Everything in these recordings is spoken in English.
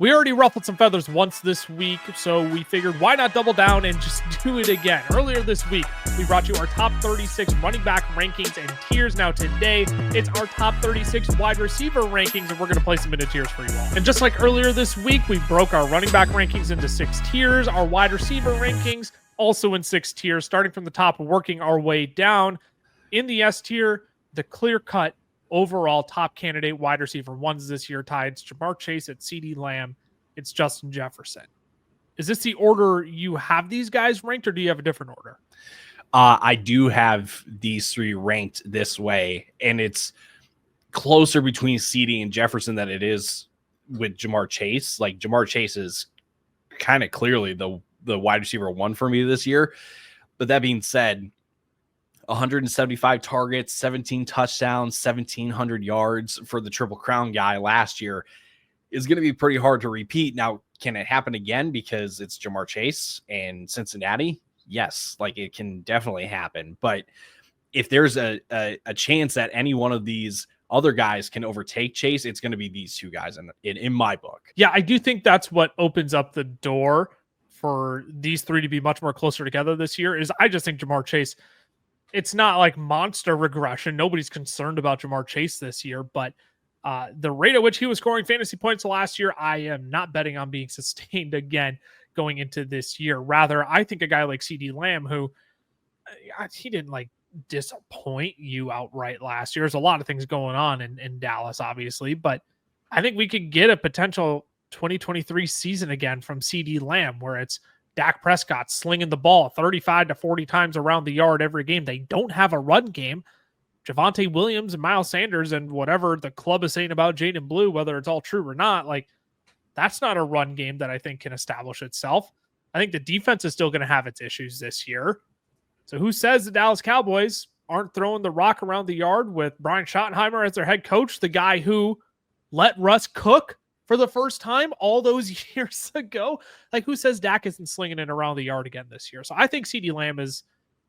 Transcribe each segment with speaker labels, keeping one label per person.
Speaker 1: We already ruffled some feathers once this week, so we figured why not double down and just do it again. Earlier this week, we brought you our top 36 running back rankings and tiers. Now today, it's our top 36 wide receiver rankings, and we're going to play some into tiers for you all. And just like earlier this week, we broke our running back rankings into 6 tiers, our wide receiver rankings also in 6 tiers, starting from the top, working our way down. In the S tier, the clear-cut overall top candidate wide receiver ones this year tied. It's Ja'Marr Chase, at CeeDee Lamb, it's Justin Jefferson. Is this the order you have these guys ranked, or do you have a different order?
Speaker 2: I do have these 3 ranked this way, and it's closer between CeeDee and Jefferson than it is with Ja'Marr Chase. Like, Ja'Marr Chase is kind of clearly the wide receiver 1 for me this year. But that being said, 175 targets, 17 touchdowns, 1,700 yards for the Triple Crown guy last year is going to be pretty hard to repeat. Now, can it happen again because it's Ja'Marr Chase and Cincinnati? Yes, like it can definitely happen. But if there's a chance that any one of these other guys can overtake Chase, it's going to be these 2 guys in my book.
Speaker 1: Yeah, I do think that's what opens up the door for these 3 to be much more closer together this year. Is I just think Ja'Marr Chase, it's not like monster regression. Nobody's concerned about Ja'Marr Chase this year, but the rate at which he was scoring fantasy points last year, I am not betting on being sustained again going into this year. Rather, I think a guy like CeeDee Lamb, who he didn't like disappoint you outright last year. There's a lot of things going on in Dallas, obviously, but I think we could get a potential 2023 season again from CeeDee Lamb, where it's Dak Prescott slinging the ball 35 to 40 times around the yard every game. They don't have a run game. Javonte Williams and Miles Sanders and whatever the club is saying about Jaden Blue, whether it's all true or not, like that's not a run game that I think can establish itself. I think the defense is still going to have its issues this year. So who says the Dallas Cowboys aren't throwing the rock around the yard with Brian Schottenheimer as their head coach, the guy who let Russ cook for the first time all those years ago? Like, who says Dak isn't slinging it around the yard again this year? So I think CeeDee Lamb is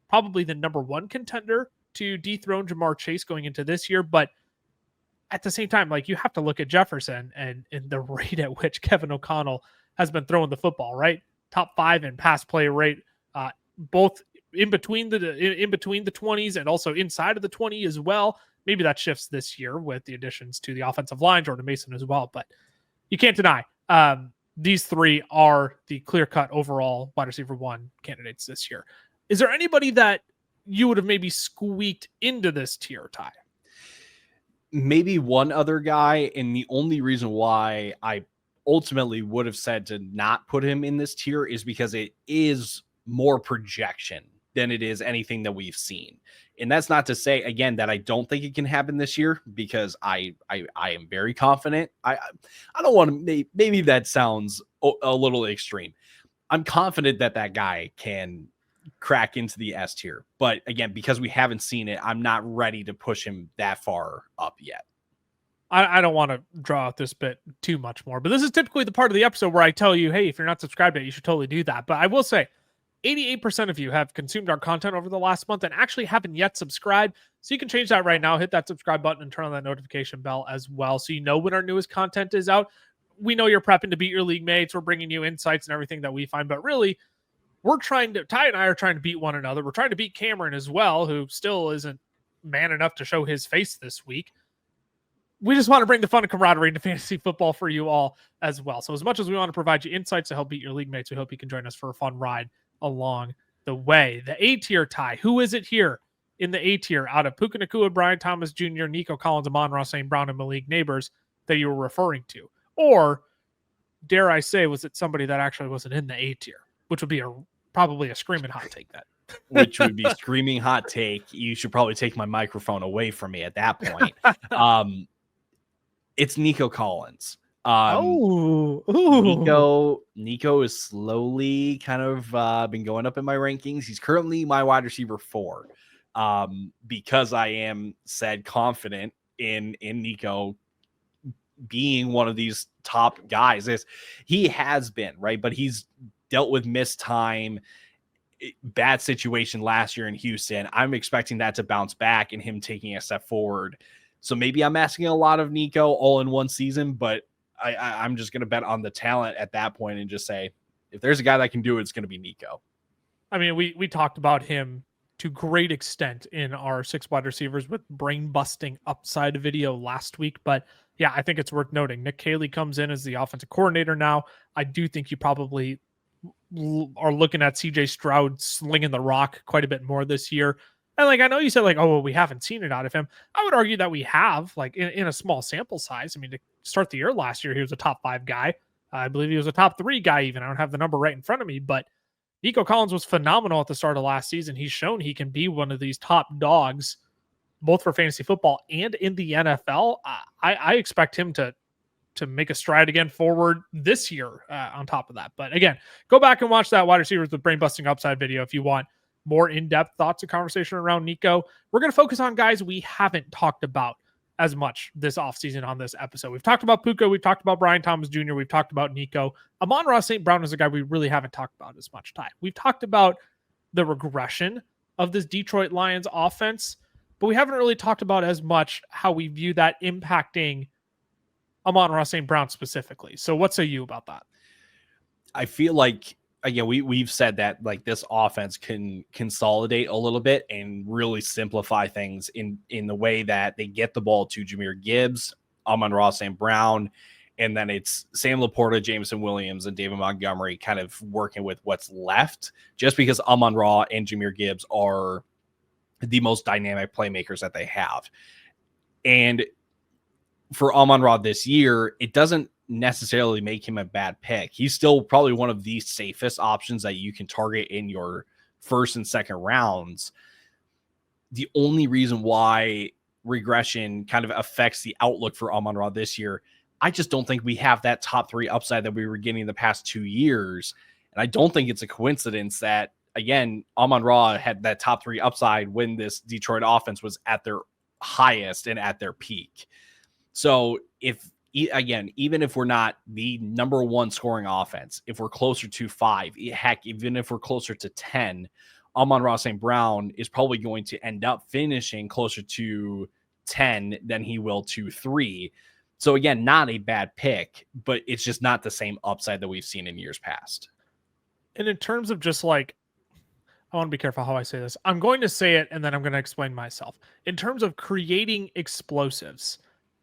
Speaker 1: probably the number 1 contender to dethrone Ja'Marr Chase going into this year. But at the same time, like, you have to look at Jefferson and the rate at which Kevin O'Connell has been throwing the football, right? Top 5 in pass play rate, both in between the 20s and also inside of the 20 as well. Maybe that shifts this year with the additions to the offensive line, Jordan Mason as well, but you can't deny these 3 are the clear-cut overall wide receiver 1 candidates this year. Is there anybody that you would have maybe squeaked into this tier, Ty?
Speaker 2: Maybe one other guy, and the only reason why I ultimately would have said to not put him in this tier is because it is more projection than it is anything that we've seen. And that's not to say, again, that I don't think it can happen this year, because I am very confident. I don't want to, maybe that sounds a little extreme. I'm confident that that guy can crack into the S tier. But again, because we haven't seen it, I'm not ready to push him that far up yet.
Speaker 1: I don't want to draw out this bit too much more, but this is typically the part of the episode where I tell you, hey, if you're not subscribed yet, you should totally do that. But I will say, 88% of you have consumed our content over the last month and actually haven't yet subscribed. So you can change that right now. Hit that subscribe button and turn on that notification bell as well, so you know when our newest content is out. We know you're prepping to beat your league mates. We're bringing you insights and everything that we find, but really, Ty and I are trying to beat one another. We're trying to beat Cameron as well, who still isn't man enough to show his face this week. We just want to bring the fun and camaraderie into fantasy football for you all as well. So as much as we want to provide you insights to help beat your league mates, we hope you can join us for a fun ride along the way. The A tier, Ty, who is it here in the A tier out of Puka Nacua, Brian Thomas Jr., Nico Collins, Amon-Ra St. Brown, and Malik Neighbors that you were referring to? Or, dare I say, was it somebody that actually wasn't in the A tier, which would be probably a screaming hot take then?
Speaker 2: Which would be screaming hot take. You should probably take my microphone away from me at that point. It's Nico Collins. Nico is slowly kind of been going up in my rankings. He's currently my wide receiver 4, because I am said confident in Nico being one of these top guys. He has been, right, but he's dealt with missed time, bad situation last year in Houston. I'm expecting that to bounce back and him taking a step forward. So maybe I'm asking a lot of Nico all in one season, but I'm just going to bet on the talent at that point and just say, if there's a guy that can do it, it's going to be Nico.
Speaker 1: I mean, we talked about him to great extent in our 6 wide receivers with brain busting upside video last week. But yeah, I think it's worth noting Nick Caley comes in as the offensive coordinator now. I do think you probably are looking at CJ Stroud slinging the rock quite a bit more this year. And like, I know you said like, oh, well, we haven't seen it out of him. I would argue that we have, like in a small sample size. I mean, to start the year last year, he was a top 5 guy. I believe he was a top 3 guy even. I don't have the number right in front of me, but Nico Collins was phenomenal at the start of last season. He's shown he can be one of these top dogs, both for fantasy football and in the NFL. I expect him to make a stride again forward this year on top of that. But again, go back and watch that wide receivers with brain busting upside video if you want more in-depth thoughts and conversation around Nico. We're going to focus on guys we haven't talked about as much this offseason on this episode. We've talked about Puka. We've talked about Brian Thomas Jr. We've talked about Nico. Amon-Ra St. Brown is a guy we really haven't talked about as much time. We've talked about the regression of this Detroit Lions offense, but we haven't really talked about as much how we view that impacting Amon-Ra St. Brown specifically. So what say you about that?
Speaker 2: I feel like, again, we've said that like this offense can consolidate a little bit and really simplify things in the way that they get the ball to Jahmyr Gibbs, Amon-Ra St. Brown, and then it's Sam Laporta, Jameson Williams, and David Montgomery kind of working with what's left, just because Amon-Ra and Jahmyr Gibbs are the most dynamic playmakers that they have. And for Amon-Ra this year, it doesn't necessarily make him a bad pick. He's still probably one of the safest options that you can target in your first and second rounds. The only reason why regression kind of affects the outlook for Amon-Ra this year, I just don't think we have that top 3 upside that we were getting the past 2 years. And I don't think it's a coincidence that, again, Amon-Ra had that top 3 upside when this Detroit offense was at their highest and at their peak. So again, even if we're not the number 1 scoring offense, if we're closer to 5, heck, even if we're closer to 10, Amon-Ra St. Brown is probably going to end up finishing closer to 10 than he will to 3. So again, not a bad pick, but it's just not the same upside that we've seen in years past.
Speaker 1: And in terms of just like, I want to be careful how I say this. I'm going to say it and then I'm going to explain myself. In terms of creating explosives,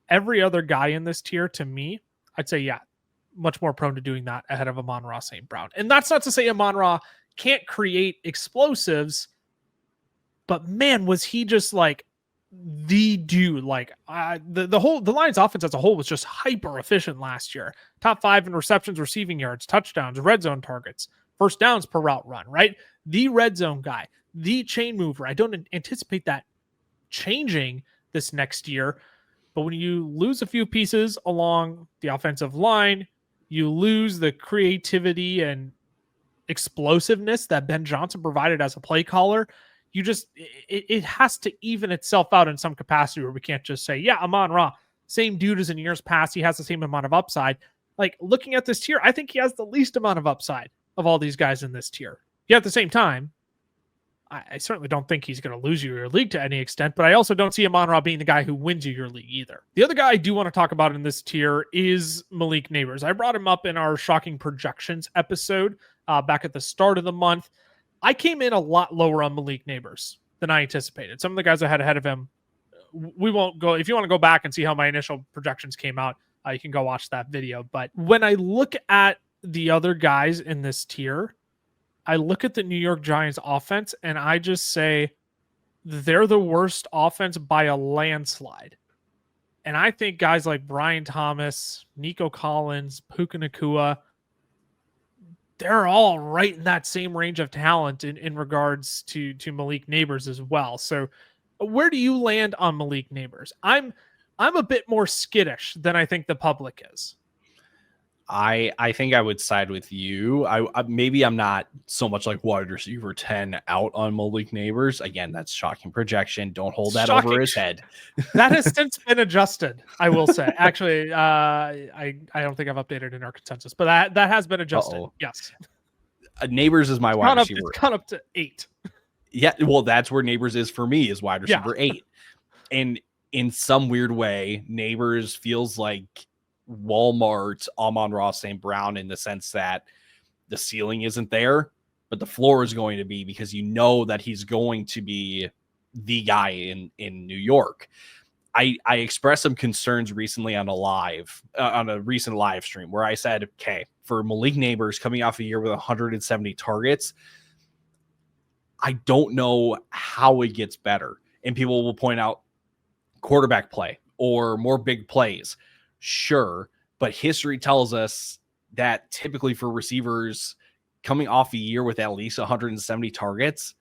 Speaker 1: every other guy in this tier, to me, I'd say, yeah, much more prone to doing that ahead of Amon-Ra St. Brown. And that's not to say Amon-Ra can't create explosives, but man, was he just like the dude. Like the Lions offense as a whole was just hyper efficient last year. Top 5 in receptions, receiving yards, touchdowns, red zone targets, first downs per route run, right? The red zone guy, the chain mover. I don't anticipate that changing this next year. But when you lose a few pieces along the offensive line, you lose the creativity and explosiveness that Ben Johnson provided as a play caller. You just, it has to even itself out in some capacity where we can't just say, yeah, Amon-Ra, same dude as in years past. He has the same amount of upside. Like looking at this tier, I think he has the least amount of upside of all these guys in this tier. Yet at the same time, I certainly don't think he's going to lose you your league to any extent, but I also don't see Amon-Ra being the guy who wins you your league either. The other guy I do want to talk about in this tier is Malik Nabers. I brought him up in our Shocking Projections episode back at the start of the month. I came in a lot lower on Malik Nabers than I anticipated. Some of the guys I had ahead of him, we won't go. If you want to go back and see how my initial projections came out, you can go watch that video. But when I look at the other guys in this tier, I look at the New York Giants offense and I just say they're the worst offense by a landslide. And I think guys like Brian Thomas, Nico Collins, Puka Nacua, they're all right in that same range of talent in regards to Malik Nabers as well. So where do you land on Malik Nabers? I'm a bit more skittish than I think the public is.
Speaker 2: I think I would side with you. Maybe I'm not so much like wide receiver 10 out on Malik Nabers. Again, that's shocking projection. Don't hold that over his head.
Speaker 1: That has since been adjusted, I will say. Actually, I don't think I've updated in our consensus, but that has been adjusted.
Speaker 2: Uh-oh.
Speaker 1: Yes.
Speaker 2: Nabers is my wide receiver.
Speaker 1: It's gone up to 8.
Speaker 2: Yeah, well, that's where Nabers is for me, is wide receiver 8. And in some weird way, Nabers feels like Walmart Amon-Ra St. Brown in the sense that the ceiling isn't there, but the floor is going to be, because you know that he's going to be the guy in New York. I expressed some concerns recently on a recent live stream where I said, okay, for Malik Nabers coming off a year with 170 targets, I don't know how it gets better. And people will point out quarterback play or more big plays. Sure, but history tells us that typically for receivers coming off a year with at least 170 targets,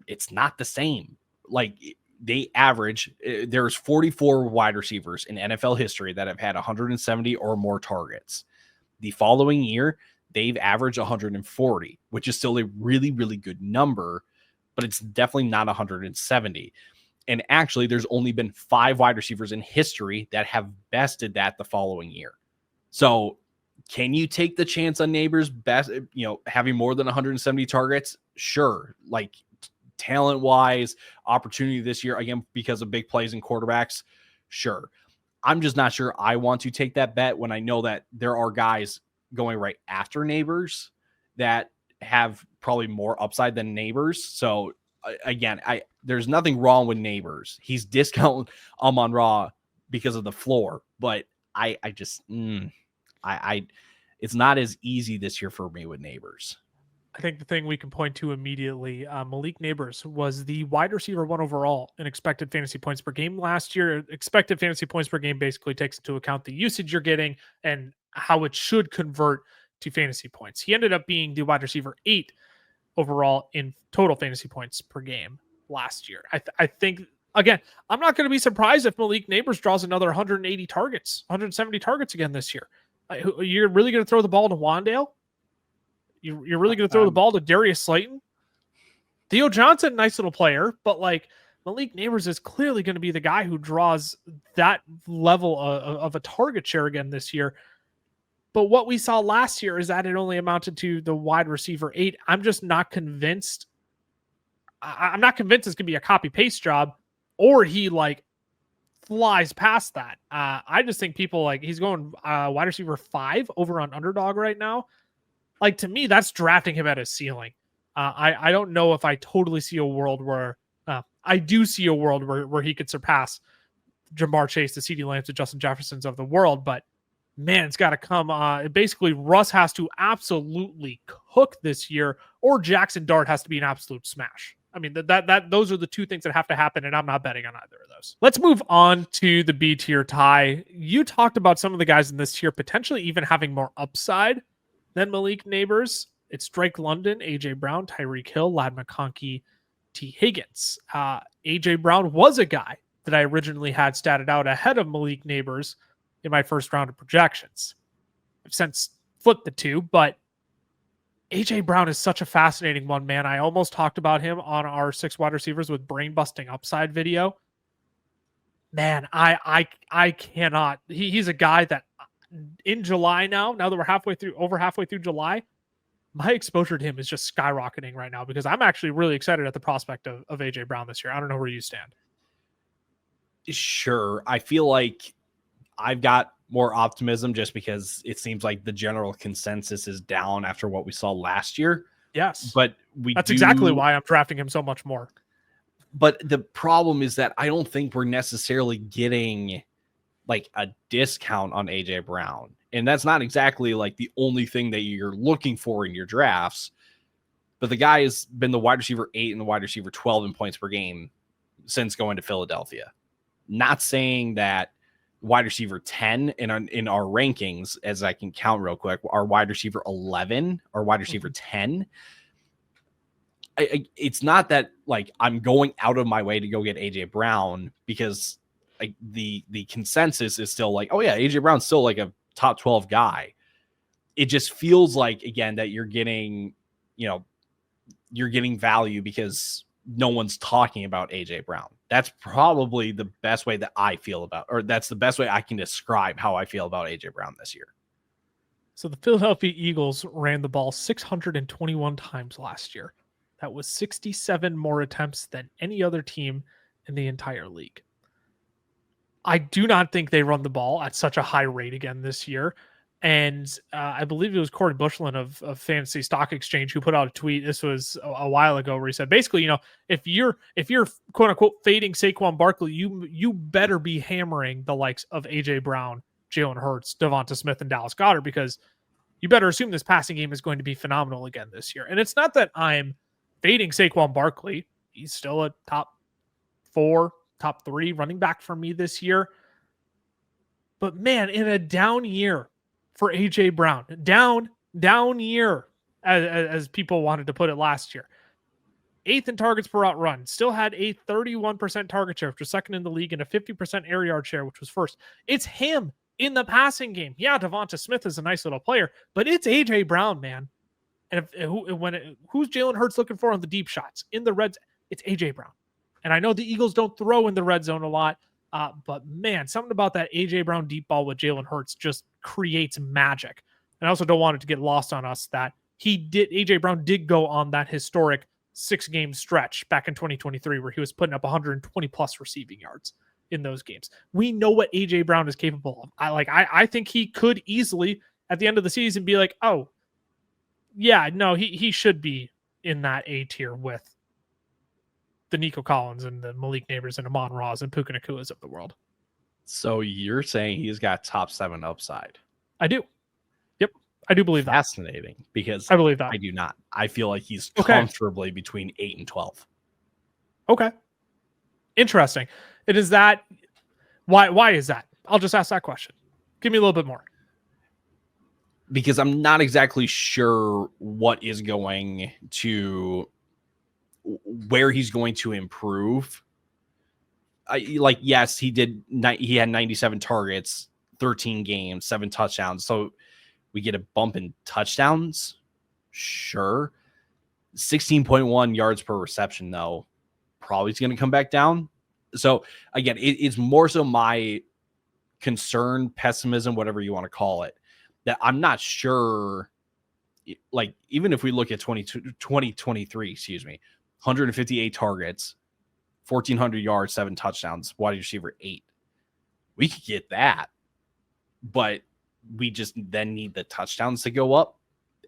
Speaker 2: it's not the same. Like, they average, there's 44 wide receivers in NFL history that have had 170 or more targets. The following year, they've averaged 140, which is still a really, really good number, but it's definitely not 170. And actually, there's only been 5 wide receivers in history that have bested that the following year. So can you take the chance on Nabers having more than 170 targets? Sure. Like, talent wise, opportunity this year, again, because of big plays and quarterbacks. Sure. I'm just not sure I want to take that bet when I know that there are guys going right after Nabers that have probably more upside than Nabers. So again, there's nothing wrong with Nabers. He's discount Amon-Ra because of the floor, but it's not as easy this year for me with Nabers.
Speaker 1: I think the thing we can point to immediately, Malik Nabers was the wide receiver 1 overall in expected fantasy points per game last year. Expected fantasy points per game basically takes into account the usage you're getting and how it should convert to fantasy points. He ended up being the wide receiver 8 overall in total fantasy points per game last year. I think, again, I'm not going to be surprised if Malik Nabers draws another 180 targets, 170 targets again this year. You're really going to throw the ball to Wandale? You're really going to throw the ball to Darius Slayton? Theo Johnson, nice little player, but like, Malik Nabers is clearly going to be the guy who draws that level of a target share again this year. But what we saw last year is that it only amounted to the wide receiver 8. I'm just not convinced. I'm not convinced it's going to be a copy paste job, or he like flies past that. I just think people like, he's going wide receiver 5 over on Underdog right now. Like, to me, that's drafting him at his ceiling. I don't know if I totally see a world where I do see a world where he could surpass Ja'Marr Chase, the CeeDee Lambs, the Justin Jeffersons of the world. But man, it's got to come. Basically, Russ has to absolutely cook this year, or Jackson Dart has to be an absolute smash. I mean, those are the two things that have to happen, and I'm not betting on either of those. Let's move on to the B tier, Ty. You talked about some of the guys in this tier potentially even having more upside than Malik Nabers. It's Drake London, AJ Brown, Tyreek Hill, Ladd McConkey, T. Higgins. AJ Brown was a guy that I originally had statted out ahead of Malik Nabers in my first round of projections. I've since flipped the two, but AJ Brown is such a fascinating one, man. I almost talked about him on our 6 wide receivers with brain busting upside video. Man, I cannot. He's a guy that in July now that we're over halfway through July, my exposure to him is just skyrocketing right now because I'm actually really excited at the prospect of AJ Brown this year. I don't know where you stand.
Speaker 2: Sure. I feel like I've got more optimism just because it seems like the general consensus is down after what we saw last year.
Speaker 1: Yes.
Speaker 2: But that's
Speaker 1: exactly why I'm drafting him so much more.
Speaker 2: But the problem is that I don't think we're necessarily getting like a discount on AJ Brown. And that's not exactly like the only thing that you're looking for in your drafts. But the guy has been the wide receiver 8 and the wide receiver 12 in points per game since going to Philadelphia. Not saying that wide receiver 10 in our rankings, as I can count real quick, our wide receiver 11 or wide receiver 10. It's not that like I'm going out of my way to go get AJ Brown because like the consensus is still like, oh yeah, AJ Brown's still like a top 12 guy. It just feels like, again, that you're getting value because no one's talking about AJ Brown. That's probably the best way that I feel about, or that's the best way I can describe how I feel about AJ Brown this year.
Speaker 1: So the Philadelphia Eagles ran the ball 621 times last year. That was 67 more attempts than any other team in the entire league. I do not think they run the ball at such a high rate again this year. And I believe it was Corey Bushland of Fantasy Stock Exchange who put out a tweet. This was a while ago where he said, basically, if you're quote unquote fading Saquon Barkley, you better be hammering the likes of AJ Brown, Jalen Hurts, Devonta Smith, and Dallas Goedert, because you better assume this passing game is going to be phenomenal again this year. And it's not that I'm fading Saquon Barkley. He's still a top 4, top 3 running back for me this year. But man, in a down year for AJ Brown, down year, as people wanted to put it last year, 8th in targets per route run, still had a 31% target share, which was second in the league, and a 50% air yard share, which was first. It's him in the passing game. Yeah, Devonta Smith is a nice little player, but it's AJ Brown, man. And who's Jalen Hurts looking for on the deep shots in the reds? It's AJ Brown. And I know the Eagles don't throw in the red zone a lot, but man, something about that AJ Brown deep ball with Jalen Hurts just creates magic. And I also don't want it to get lost on us that AJ Brown did go on that historic 6-game stretch back in 2023 where he was putting up 120 plus receiving yards in those games. We know what AJ Brown is capable of. I think he could easily at the end of the season be like, oh yeah, no, he should be in that A tier with the Nico Collins and the Malik Neighbors and Amon Ross and Puka Nakuas of the world.
Speaker 2: So you're saying he's got top 7 upside?
Speaker 1: I do. Yep. I do believe that.
Speaker 2: Fascinating, because
Speaker 1: I believe that.
Speaker 2: I do not. I feel like he's comfortably between 8 and 12.
Speaker 1: Okay. Interesting. It is that. Why is that? I'll just ask that question. Give me a little bit more.
Speaker 2: Because I'm not exactly sure what is going to, where he's going to improve. Yes, he had 97 targets, 13 games, 7 touchdowns. So we get a bump in touchdowns. Sure. 16.1 yards per reception, though, probably is going to come back down. So again, it's more so my concern, pessimism, whatever you want to call it, that I'm not sure. Like, even if we look at 2023, 158 targets, 1,400 yards, 7 touchdowns, wide receiver 8. We could get that, but we just then need the touchdowns to go up.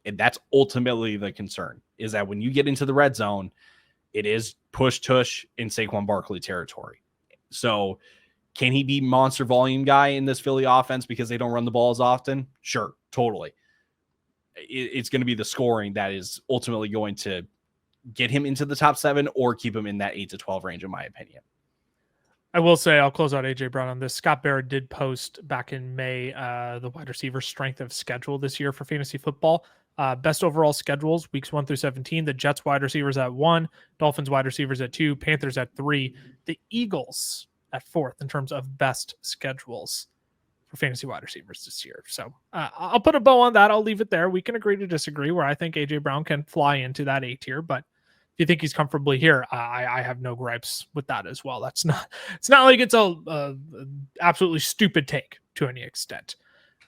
Speaker 2: And that's ultimately the concern, is that when you get into the red zone, it is push tush in Saquon Barkley territory. So can he be monster volume guy in this Philly offense because they don't run the ball as often? Sure, totally. It's going to be the scoring that is ultimately going to get him into the top 7 or keep him in that 8 to 12 range, in my opinion.
Speaker 1: I will say, I'll close out AJ Brown on this. Scott Barrett did post back in May the wide receiver strength of schedule this year for fantasy football. Best overall schedules, weeks 1 through 17. The Jets wide receivers at 1, Dolphins wide receivers at 2, Panthers at 3, the Eagles at 4th in terms of best schedules for fantasy wide receivers this year. So I'll put a bow on that. I'll leave it there. We can agree to disagree, where I think AJ Brown can fly into that A tier, but if you think he's comfortably here, I have no gripes with that as well. It's not like it's a absolutely stupid take to any extent.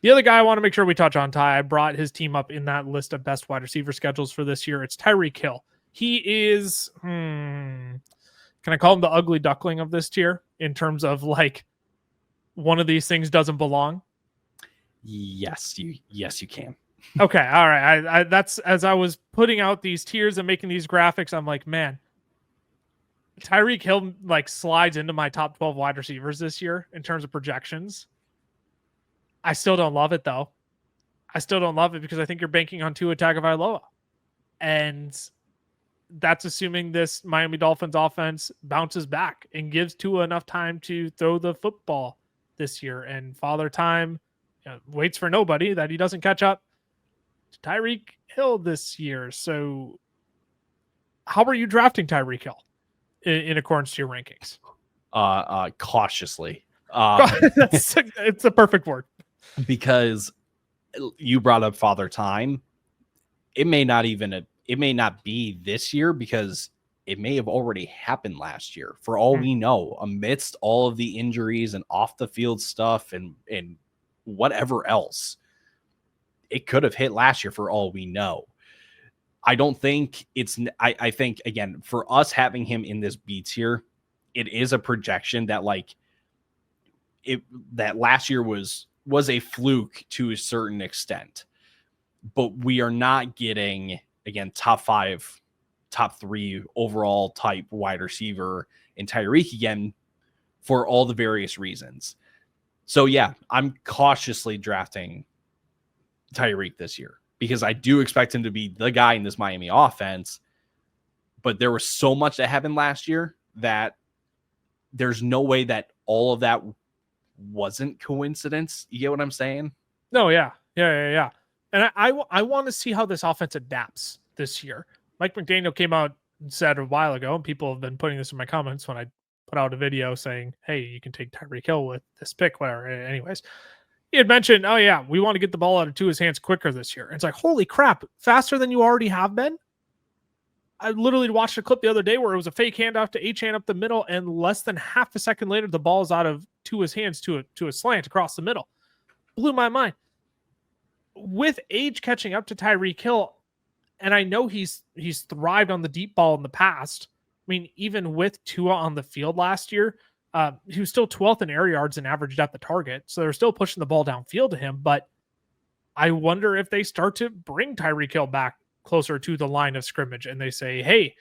Speaker 1: The other guy I want to make sure we touch on, Ty, I brought his team up in that list of best wide receiver schedules for this year. It's Tyreek Hill. He is, can I call him the ugly duckling of this tier in terms of like one of these things doesn't belong?
Speaker 2: Yes, you can.
Speaker 1: Okay, all right. I that's, as I was putting out these tiers and making these graphics, I'm like, man, Tyreek Hill like slides into my top 12 wide receivers this year in terms of projections. I still don't love it, though. I still don't love it because I think you're banking on Tua Tagovailoa. And that's assuming this Miami Dolphins offense bounces back and gives Tua enough time to throw the football this year. And Father Time waits for nobody, that he doesn't catch up to Tyreek Hill this year. So how are you drafting Tyreek Hill in accordance to your rankings?
Speaker 2: Cautiously.
Speaker 1: It's a perfect word.
Speaker 2: Because you brought up Father Time. It may not be this year, because it may have already happened last year, for all we know, amidst all of the injuries and off the field stuff and whatever else. It could have hit last year for all we know. I don't think I think, again, for us having him in this B tier, it is a projection that, like, that last year was a fluke to a certain extent, but we are not getting, again, top 5, top 3 overall type wide receiver in Tyreek again for all the various reasons. So yeah, I'm cautiously drafting Tyreek this year because I do expect him to be the guy in this Miami offense. But there was so much that happened last year that there's no way that all of that wasn't coincidence. You get what I'm saying?
Speaker 1: No, yeah. And I want to see how this offense adapts this year. Mike McDaniel came out and said a while ago, and people have been putting this in my comments when I put out a video saying, hey, you can take Tyreek Hill with this pick, whatever. Anyways, he had mentioned, oh yeah, we want to get the ball out of Tua's hands quicker this year. And it's like, holy crap, faster than you already have been? I literally watched a clip the other day where it was a fake handoff to Achane up the middle, and less than half a second later, the ball is out of Tua's hands to a slant across the middle. Blew my mind. With age catching up to Tyreek Hill, and I know he's thrived on the deep ball in the past. I mean, even with Tua on the field last year, he was still 12th in air yards and average depth of target. So they're still pushing the ball downfield to him. But I wonder if they start to bring Tyreek Hill back closer to the line of scrimmage and they say, hey,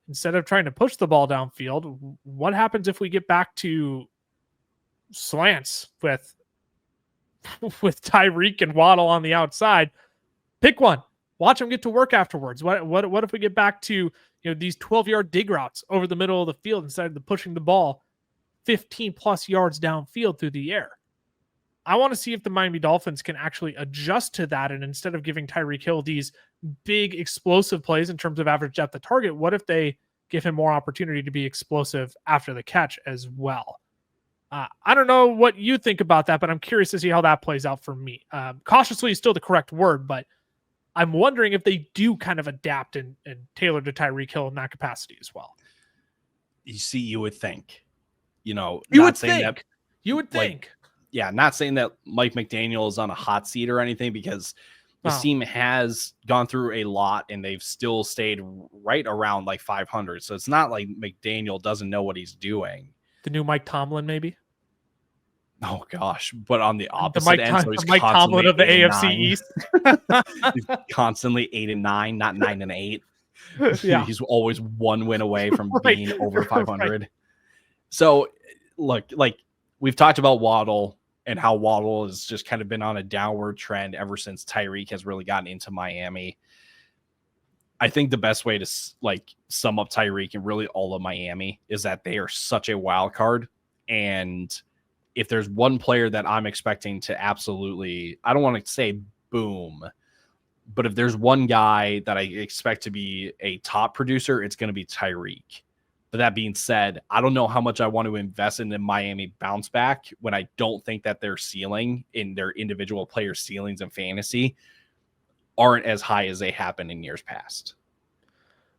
Speaker 1: instead of trying to push the ball downfield, what happens if we get back to slants with Tyreek and Waddle on the outside? Pick one. Watch them get to work afterwards. What if we get back to these 12-yard dig routes over the middle of the field instead of pushing the ball 15 plus yards downfield through the air? I want to see if the Miami Dolphins can actually adjust to that, and instead of giving Tyreek Hill these big explosive plays in terms of average depth of target, what if they give him more opportunity to be explosive after the catch as well? I don't know what you think about that, but I'm curious to see how that plays out for me. Cautiously is still the correct word, but I'm wondering if they do kind of adapt and tailor to Tyreek Hill in that capacity as well.
Speaker 2: You see, you would think,
Speaker 1: you would think.
Speaker 2: Yeah, not saying that Mike McDaniel is on a hot seat or anything, because this team has gone through a lot and they've still stayed right around like 500. So it's not like McDaniel doesn't know what he's doing.
Speaker 1: The new Mike Tomlin, maybe?
Speaker 2: Oh, gosh. But on the opposite end, so
Speaker 1: he's Mike Tomlin of the AFC East.
Speaker 2: He's constantly 8-9, not 9-8.
Speaker 1: Yeah.
Speaker 2: He's always one win away from being over 500. Right. So, look, like we've talked about Waddle and how Waddle has just kind of been on a downward trend ever since Tyreek has really gotten into Miami. I think the best way to sum up Tyreek and really all of Miami is that they are such a wild card. And if there's one player that I'm expecting to absolutely, I don't want to say boom, but if there's one guy that I expect to be a top producer, it's going to be Tyreek. But that being said, I don't know how much I want to invest in the Miami bounce back when I don't think that their ceiling in their individual player ceilings and fantasy aren't as high as they have been in years past.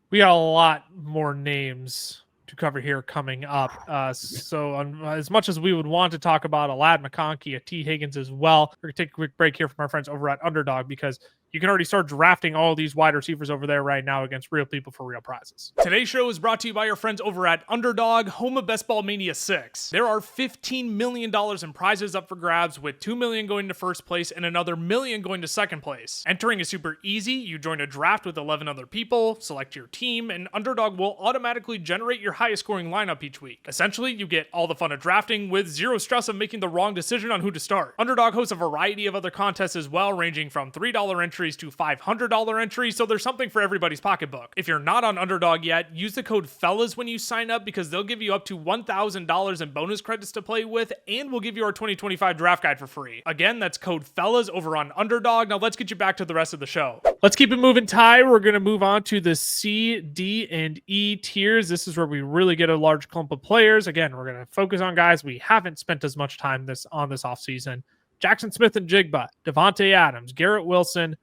Speaker 1: We got a lot more names to cover here coming up. So as much as we would want to talk about a Ladd McConkey, a T. Higgins as well, we're going to take a quick break here from our friends over at Underdog, because you can already start drafting all these wide receivers over there right now against real people for real prizes. Today's show is brought to you by your friends over at Underdog, home of Best Ball Mania 6. There are $15 million in prizes up for grabs, with $2 million going to first place and another $1 million going to second place. Entering is super easy. You join a draft with 11 other people, select your team, and Underdog will automatically generate your highest scoring lineup each week. Essentially, you get all the fun of drafting with zero stress of making the wrong decision on who to start. Underdog hosts a variety of other contests as well, ranging from $3 entries to $500 entries, so there's something for everybody's pocketbook. If you're not on Underdog yet, use the code FELLAS when you sign up, because they'll give you up to $1,000 in bonus credits to play with, and we'll give you our 2025 draft guide for free. Again, that's code FELLAS over on Underdog. Now let's get you back to the rest of the show. Let's keep it moving, Ty. We're going to move on to the C, D, and E tiers. This is where we really get a large clump of players. Again, we're going to focus on guys we haven't spent as much time on this offseason. Jackson Smith-Njigba, Devontae Adams, Garrett Wilson,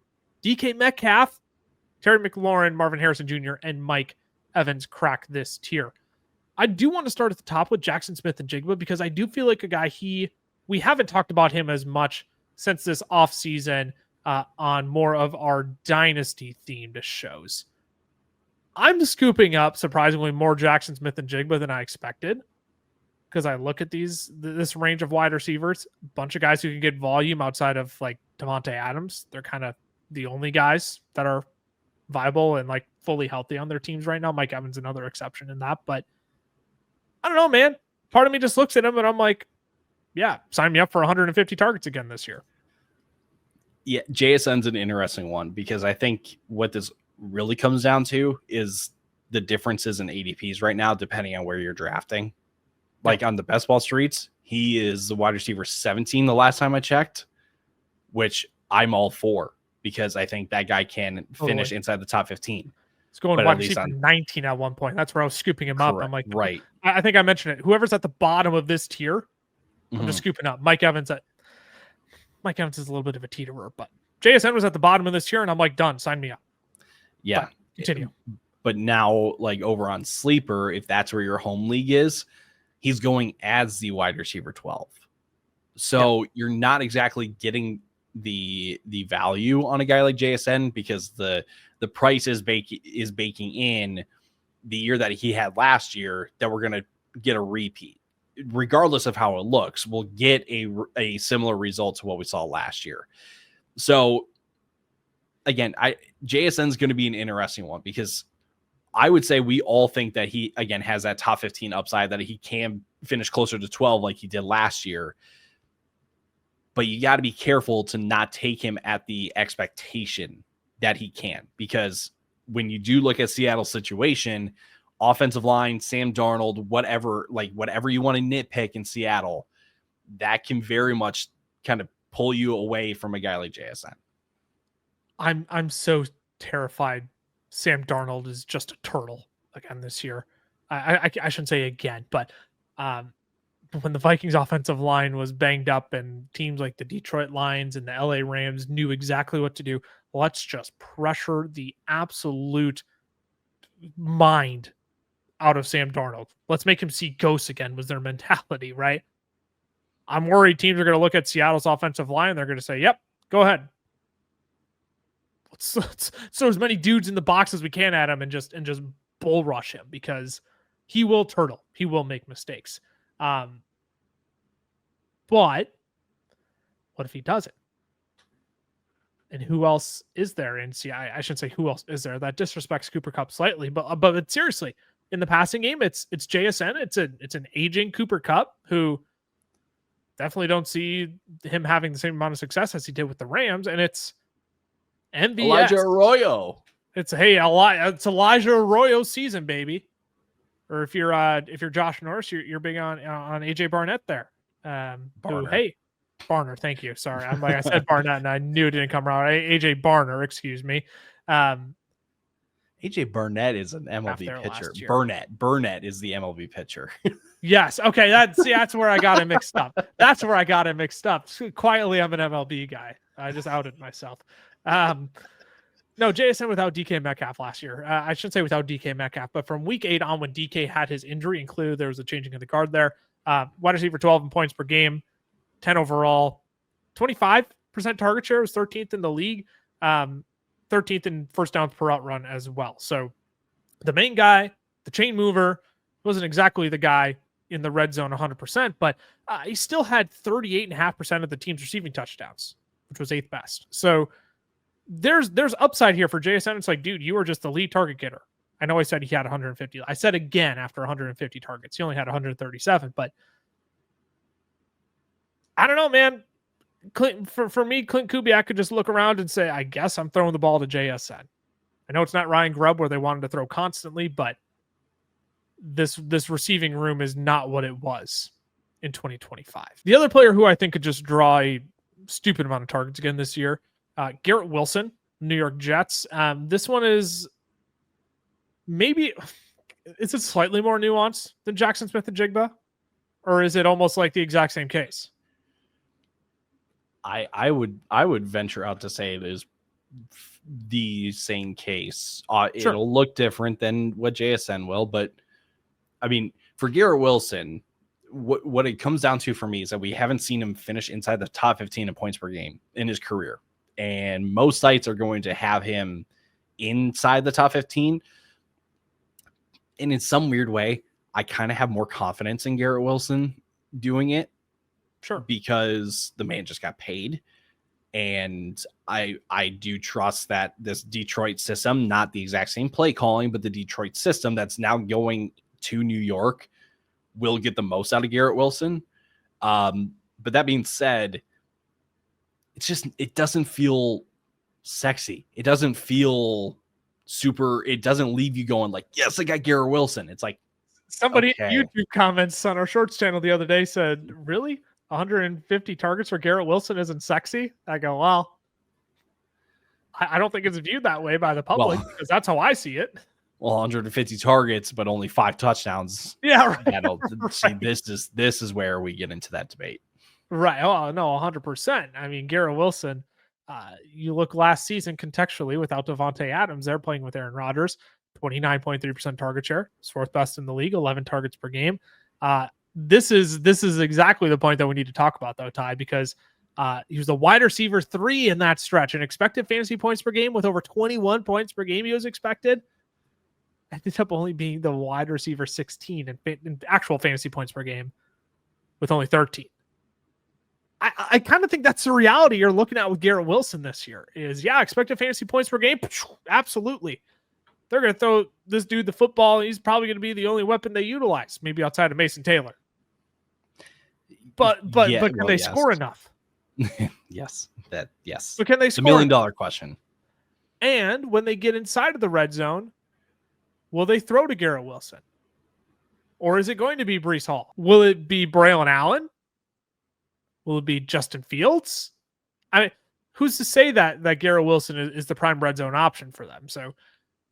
Speaker 1: DK Metcalf, Terry McLaurin, Marvin Harrison Jr., and Mike Evans crack this tier. I do want to start at the top with Jackson Smith-Njigba, because I do feel like a guy we haven't talked about him as much since this offseason on more of our dynasty-themed shows. I'm scooping up, surprisingly, more Jackson Smith-Njigba than I expected. because I look at this range of wide receivers, a bunch of guys who can get volume outside of like Devontae Adams. They're kind of the only guys that are viable and like fully healthy on their teams right now. Mike Evans another exception in that, but I don't know, man. Part of me just looks at him and I'm like, yeah, sign me up for 150 targets again this year.
Speaker 2: Yeah, JSN's an interesting one because I think what this really comes down to is the differences in ADPs right now, depending on where you're drafting. Like on the best ball streets, he is the wide receiver 17 the last time I checked, which I'm all for because I think that guy can finish inside the top 15.
Speaker 1: It's going wide receiver 19 at one point. That's where I was scooping him up. I'm like,
Speaker 2: right.
Speaker 1: I think I mentioned it. Whoever's at the bottom of this tier, I'm just scooping up. Mike Evans is a little bit of a teeterer, but JSN was at the bottom of this tier, and I'm like, done. Sign me up.
Speaker 2: Yeah.
Speaker 1: But continue.
Speaker 2: But now, like over on Sleeper, if that's where your home league is, he's going as the wide receiver 12. So you're not exactly getting the value on a guy like JSN because the price is baking in the year that he had last year that we're going to get a repeat. Regardless of how it looks, we'll get a similar result to what we saw last year. So again, JSN is going to be an interesting one because I would say we all think that he, again, has that top 15 upside, that he can finish closer to 12 like he did last year. But you got to be careful to not take him at the expectation that he can, because when you do look at Seattle's situation, offensive line, Sam Darnold, whatever you want to nitpick in Seattle, that can very much kind of pull you away from a guy like JSN.
Speaker 1: I'm so terrified. Sam Darnold is just a turtle again this year. I shouldn't say again, but when the Vikings offensive line was banged up and teams like the Detroit Lions and the LA Rams knew exactly what to do, let's just pressure the absolute mind out of Sam Darnold. Let's make him see ghosts again was their mentality, right? I'm worried teams are going to look at Seattle's offensive line and they're going to say, yep, go ahead. Let's throw as many dudes in the box as we can at him and just bull rush him because he will turtle. He will make mistakes. But what if he doesn't? And who else is there in CI? I shouldn't say who else is there. That disrespects Cooper Kupp slightly, but seriously, in the passing game, it's JSN. It's an aging Cooper Kupp who definitely don't see him having the same amount of success as he did with the Rams, and it's MVS.
Speaker 2: Elijah Arroyo.
Speaker 1: It's Elijah Arroyo season, baby. Or if you're Josh Norris, you're big on AJ Barnett there. Barner, thank you. Sorry, I said Barnett and I knew it didn't come around. AJ Barner, excuse me.
Speaker 2: AJ Burnett is an MLB pitcher. Burnett is the MLB pitcher.
Speaker 1: Yes. Okay. That's where I got it mixed up. Quietly, I'm an MLB guy. I just outed myself. No, JSN without DK Metcalf last year. I shouldn't say without DK Metcalf, but from week 8 on when DK had his injury, and clearly there was a changing of the guard there. Wide receiver 12 in points per game, 10 overall, 25% target share, was 13th in the league, 13th in first downs per route run as well. So the main guy, the chain mover, wasn't exactly the guy in the red zone 100%, but he still had 38.5% of the team's receiving touchdowns, which was 8th best. So there's upside here for JSN. It's like, dude, you were just the lead target getter. I know I said he had 150. I said again after 150 targets. He only had 137, but I don't know, man. For me, Clint Kubiak could just look around and say, I guess I'm throwing the ball to JSN. I know it's not Ryan Grubb where they wanted to throw constantly, but this receiving room is not what it was in 2025. The other player who I think could just draw a stupid amount of targets again this year, Garrett Wilson, New York Jets. This one is it slightly more nuanced than Jackson Smith and Jigba? Or is it almost like the exact same case?
Speaker 2: I would venture out to say it is the same case. Sure. It'll look different than what JSN will, but I mean, for Garrett Wilson, what it comes down to for me is that we haven't seen him finish inside the top 15 in points per game in his career. And most sites are going to have him inside the top 15. And in some weird way, I kind of have more confidence in Garrett Wilson doing it.
Speaker 1: Sure.
Speaker 2: Because the man just got paid. And I do trust that this Detroit system, not the exact same play calling, but the Detroit system that's now going to New York will get the most out of Garrett Wilson. But that being said, it doesn't feel sexy. It doesn't feel super. It doesn't leave you going like, yes, I got Garrett Wilson. It's like
Speaker 1: somebody
Speaker 2: okay.
Speaker 1: in YouTube comments on our Shorts channel the other day said, really? 150 targets for Garrett Wilson isn't sexy? I go, well, I don't think it's viewed that way by the public because that's how I see it.
Speaker 2: Well, 150 targets, but only 5 touchdowns.
Speaker 1: Yeah, right.
Speaker 2: Right. See, this is where we get into that debate.
Speaker 1: Right. Oh, no, 100%. I mean, Garrett Wilson, you look last season contextually without Devontae Adams, they're playing with Aaron Rodgers, 29.3% target share, 4th best in the league, 11 targets per game. This is exactly the point that we need to talk about, though, Ty, because he was the wide receiver 3 in that stretch and expected fantasy points per game with over 21 points per game he was expected. Ended up only being the wide receiver 16 in actual fantasy points per game with only 13. I kind of think that's the reality you're looking at with Garrett Wilson this year is, expected fantasy points per game. Absolutely. They're going to throw this dude the football. And he's probably going to be the only weapon they utilize, maybe outside of Mason Taylor. But can they score enough?
Speaker 2: Yes.
Speaker 1: But can they score?
Speaker 2: The $1 million question.
Speaker 1: And when they get inside of the red zone, will they throw to Garrett Wilson? Or is it going to be Breece Hall? Will it be Braylon Allen? Will it be Justin Fields? I mean, who's to say that Garrett Wilson is the prime red zone option for them? So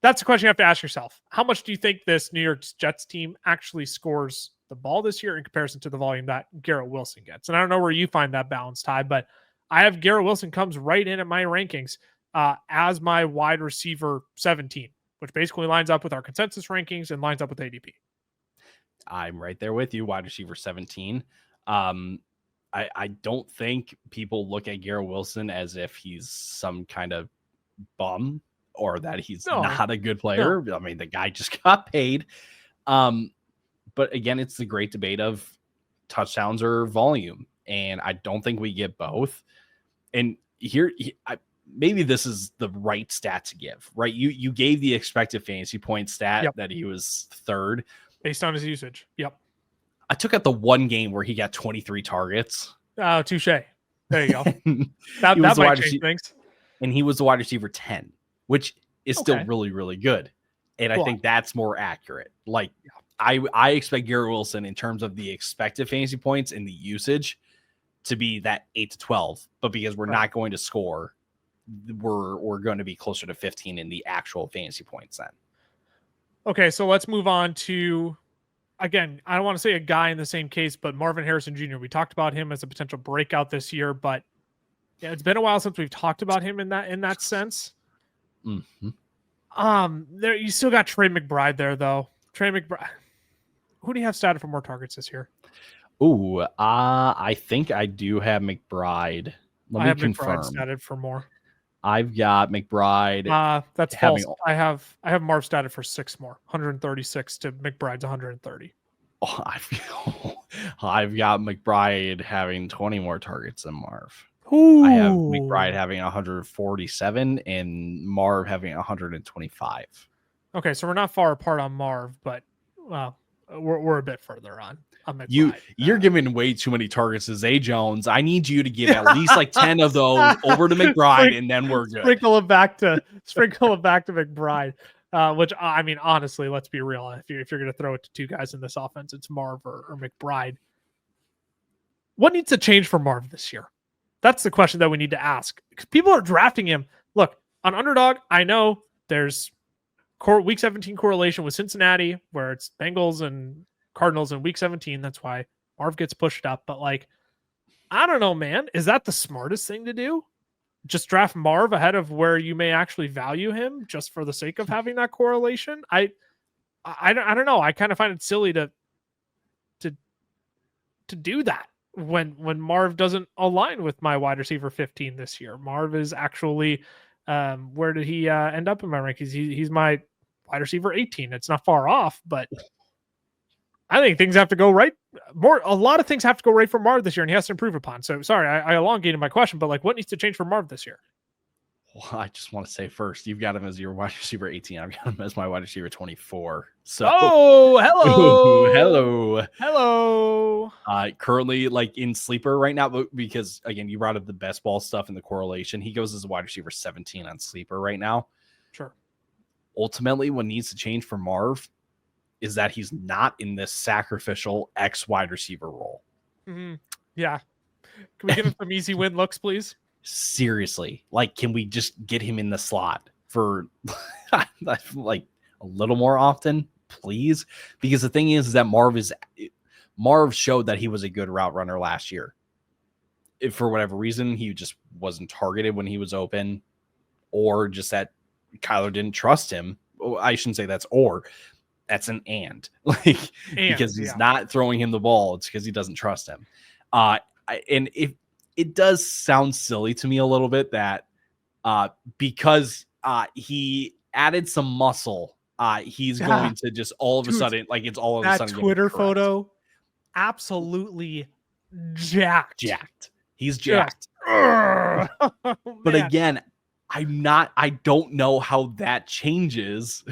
Speaker 1: that's the question you have to ask yourself. How much do you think this New York Jets team actually scores the ball this year in comparison to the volume that Garrett Wilson gets? And I don't know where you find that balance, Ty, but I have Garrett Wilson comes right in at my rankings as my wide receiver 17, which basically lines up with our consensus rankings and lines up with ADP.
Speaker 2: I'm right there with you, wide receiver 17. I don't think people look at Garrett Wilson as if he's some kind of bum or that he's not a good player. No. I mean, the guy just got paid. But again, it's the great debate of touchdowns or volume. And I don't think we get both. And maybe this is the right stat to give, right? You gave the expected fantasy point stat that he was 3rd.
Speaker 1: Based on his usage. Yep.
Speaker 2: I took out the one game where he got 23 targets.
Speaker 1: Oh, touche. There you go. that might change things.
Speaker 2: And he was the wide receiver 10, which is still really, really good. And I think that's more accurate. Like I expect Garrett Wilson in terms of the expected fantasy points and the usage to be that 8 to 12. But because we're not going to score, we're going to be closer to 15 in the actual fantasy points then.
Speaker 1: Okay, so let's move on to, again, I don't want to say a guy in the same case, but Marvin Harrison Jr. We talked about him as a potential breakout this year, but it's been a while since we've talked about him in that sense.
Speaker 2: Mm-hmm.
Speaker 1: There you still got Trey McBride there though. Trey McBride. Who do you have statted for more targets this year?
Speaker 2: Ooh, I think I do have McBride. Let me confirm.
Speaker 1: McBride statted for more.
Speaker 2: I've got McBride.
Speaker 1: That's false. I have Marv statted for 6 more, 136 to McBride's 130.
Speaker 2: Oh, I've got McBride having 20 more targets than Marv.
Speaker 1: Ooh.
Speaker 2: I have McBride having 147 and Marv having 125.
Speaker 1: Okay, so we're not far apart on Marv, but we're a bit further on McBride.
Speaker 2: You're giving way too many targets to Zay Jones. I need you to give at least like 10 of those over to McBride, and then we're good.
Speaker 1: Sprinkle it back to McBride. Which I mean, honestly, let's be real. If you're going to throw it to 2 guys in this offense, it's Marv or McBride. What needs to change for Marv this year? That's the question that we need to ask. Because people are drafting him. Look, on Underdog, I know there's week 17 correlation with Cincinnati, where it's Bengals and Cardinals in week 17. That's why Marv gets pushed up. But like, I don't know, man. Is that the smartest thing to do? Just draft Marv ahead of where you may actually value him just for the sake of having that correlation? I don't know. I kind of find it silly to do that when Marv doesn't align with my wide receiver 15 this year. Marv is actually where did he end up in my rankings? He's my wide receiver 18. It's not far off, but I think things have to go right. A lot of things have to go right for Marv this year, and he has to improve upon. So sorry, I elongated my question, but like, what needs to change for Marv this year?
Speaker 2: Well, I just want to say first, you've got him as your wide receiver 18. I've got him as my wide receiver 24. So,
Speaker 1: hello.
Speaker 2: Currently, like in sleeper right now, but because again, you brought up the best ball stuff and the correlation. He goes as a wide receiver 17 on sleeper right now.
Speaker 1: Sure.
Speaker 2: Ultimately, what needs to change for Marv is that he's not in this sacrificial X wide receiver role.
Speaker 1: Mm-hmm. Yeah. Can we give him some easy win looks, please?
Speaker 2: Seriously, like, can we just get him in the slot for like a little more often, please? Because the thing is that Marv showed that he was a good route runner last year. If for whatever reason he just wasn't targeted when he was open, or just that Kyler didn't trust him. I shouldn't say that's an and because he's not throwing him the ball. It's because he doesn't trust him. And if it does sound silly to me a little bit that because he added some muscle, he's going to just all of a sudden, like it's all of a sudden.
Speaker 1: That Twitter photo, absolutely jacked.
Speaker 2: He's jacked. But again, I don't know how that changes.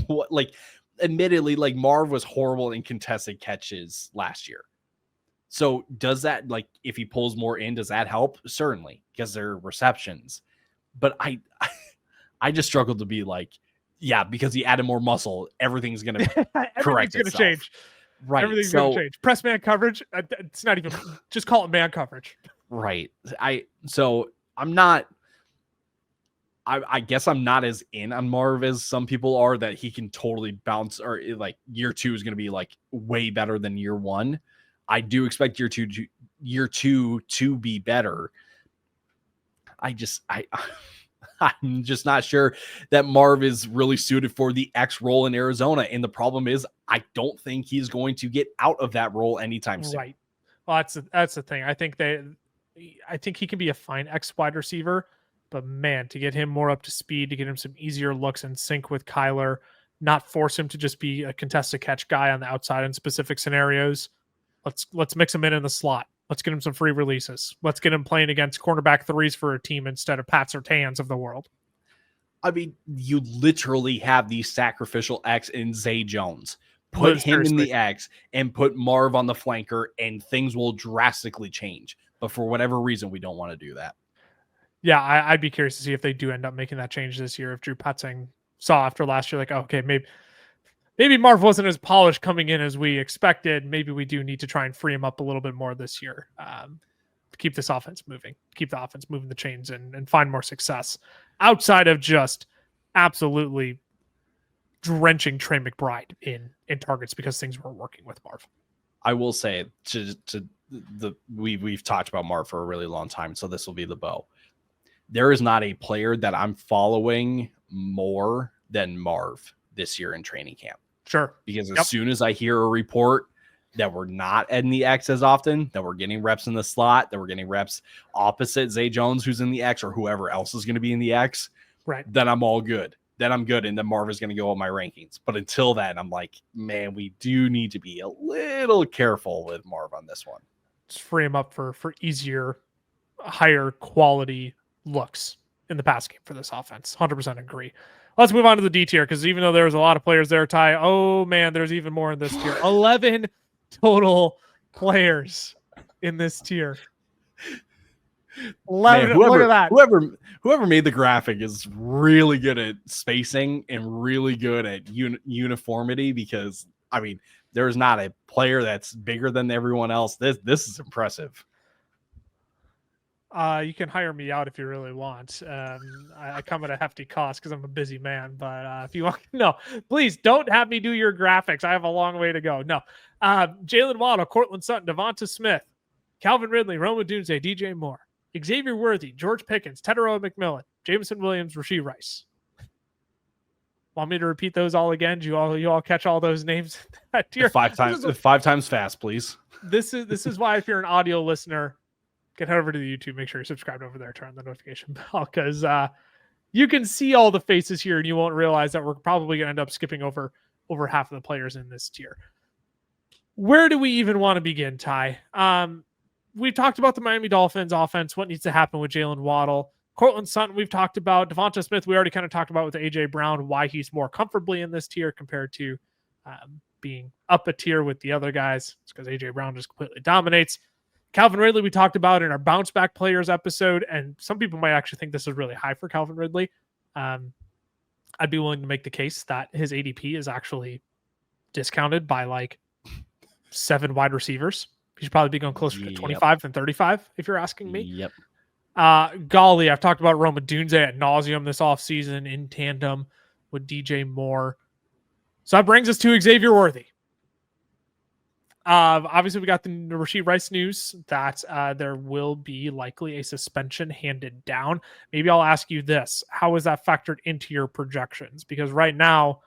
Speaker 2: What, like, admittedly, like Marv was horrible in contested catches last year. So does that, like, if he pulls more in, does that help? Certainly, because they're receptions. But I just struggled to be like, yeah, because he added more muscle, everything's going to correct itself.
Speaker 1: Change.
Speaker 2: Right.
Speaker 1: Everything's going to change. Press man coverage. It's not even, just call it man coverage.
Speaker 2: Right. So I'm not, I guess I'm not as in on Marv as some people are, that he can totally bounce, or like year 2 is going to be like way better than year 1. I do expect year two to be better. I'm just not sure that Marv is really suited for the X role in Arizona. And the problem is, I don't think he's going to get out of that role anytime soon.
Speaker 1: Right. Well, that's the thing. I think he can be a fine X wide receiver, but man, to get him more up to speed, to get him some easier looks and sync with Kyler, not force him to just be a contested catch guy on the outside in specific scenarios. Let's mix him in the slot. Let's get him some free releases. Let's get him playing against cornerback 3s for a team instead of Pat Surtains of the world.
Speaker 2: I mean, you literally have the sacrificial X in Zay Jones. Put him in the X and put Marv on the flanker, and things will drastically change. But for whatever reason, we don't want to do that.
Speaker 1: Yeah, I'd be curious to see if they do end up making that change this year. If Drew Petzing saw after last year, like, okay, maybe Marv wasn't as polished coming in as we expected. Maybe we do need to try and free him up a little bit more this year to keep this offense moving, keep the offense moving the chains and find more success outside of just absolutely drenching Trey McBride in targets because things weren't working with Marv.
Speaker 2: I will say we've talked about Marv for a really long time, so this will be the bow. There is not a player that I'm following more than Marv this year in training camp.
Speaker 1: Sure.
Speaker 2: Because as soon as I hear a report that we're not in the X as often, that we're getting reps in the slot, that we're getting reps opposite Zay Jones, who's in the X, or whoever else is going to be in the X,
Speaker 1: right,
Speaker 2: then I'm all good. Then I'm good. And then Marv is going to go on my rankings. But until then, I'm like, man, we do need to be a little careful with Marv on this one.
Speaker 1: Just free him up for easier, higher quality looks in the pass game for this offense. 100% agree. Let's move on to the D tier, because even though there's a lot of players there, Ty, oh man, there's even more in this tier. 11 total players in this tier. 11.
Speaker 2: Man,
Speaker 1: look at that.
Speaker 2: Whoever made the graphic is really good at spacing and really good at uniformity, because I mean, there's not a player that's bigger than everyone else. This is impressive.
Speaker 1: You can hire me out if you really want. I come at a hefty cost because I'm a busy man. But if you want, no, please don't have me do your graphics. I have a long way to go. No, Jalen Waddle, Cortland Sutton, Devonta Smith, Calvin Ridley, Roma Dunze, DJ Moore, Xavier Worthy, George Pickens, Tedero McMillan, Jameson Williams, Rashee Rice. Want me to repeat those all again? Do you all catch all those names?
Speaker 2: Five times fast, please.
Speaker 1: This is why, if you're an audio listener, get over to the YouTube. Make sure you're subscribed over there. Turn on the notification bell, because you can see all the faces here, and you won't realize that we're probably going to end up skipping over half of the players in this tier. Where do we even want to begin, Ty? We've talked about the Miami Dolphins offense, what needs to happen with Jalen Waddle. Cortland Sutton, we've talked about. Devonta Smith, we already kind of talked about with A.J. Brown, why he's more comfortably in this tier compared to being up a tier with the other guys. It's because A.J. Brown just completely dominates. Calvin Ridley, we talked about in our bounce back players episode, and some people might actually think this is really high for Calvin Ridley. I'd be willing to make the case that his ADP is actually discounted by like 7 wide receivers. He should probably be going closer to 25 than 35, if you're asking me.
Speaker 2: Yep.
Speaker 1: Golly, I've talked about Rome Odunze at nauseum this offseason in tandem with DJ Moore. So that brings us to Xavier Worthy. Obviously, we got the Rashee Rice news that there will be likely a suspension handed down. Maybe I'll ask you this. How is that factored into your projections? Because right now,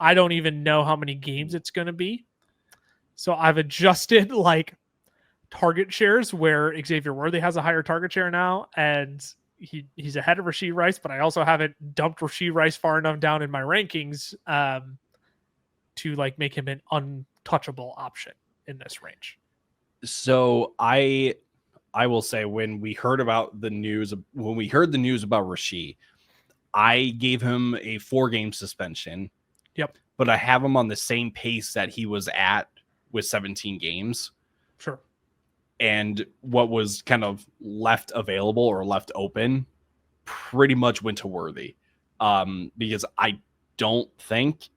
Speaker 1: I don't even know how many games it's going to be. So I've adjusted like target shares where Xavier Worthy has a higher target share now, and he's ahead of Rashee Rice, but I also haven't dumped Rashee Rice far enough down in my rankings to like make him an untouchable option in this range.
Speaker 2: So I will say when we heard the news about Rashee, I gave him a 4-game suspension.
Speaker 1: Yep.
Speaker 2: But I have him on the same pace that he was at with 17 games.
Speaker 1: Sure.
Speaker 2: And what was kind of left available or left open pretty much went to Worthy. Because I don't think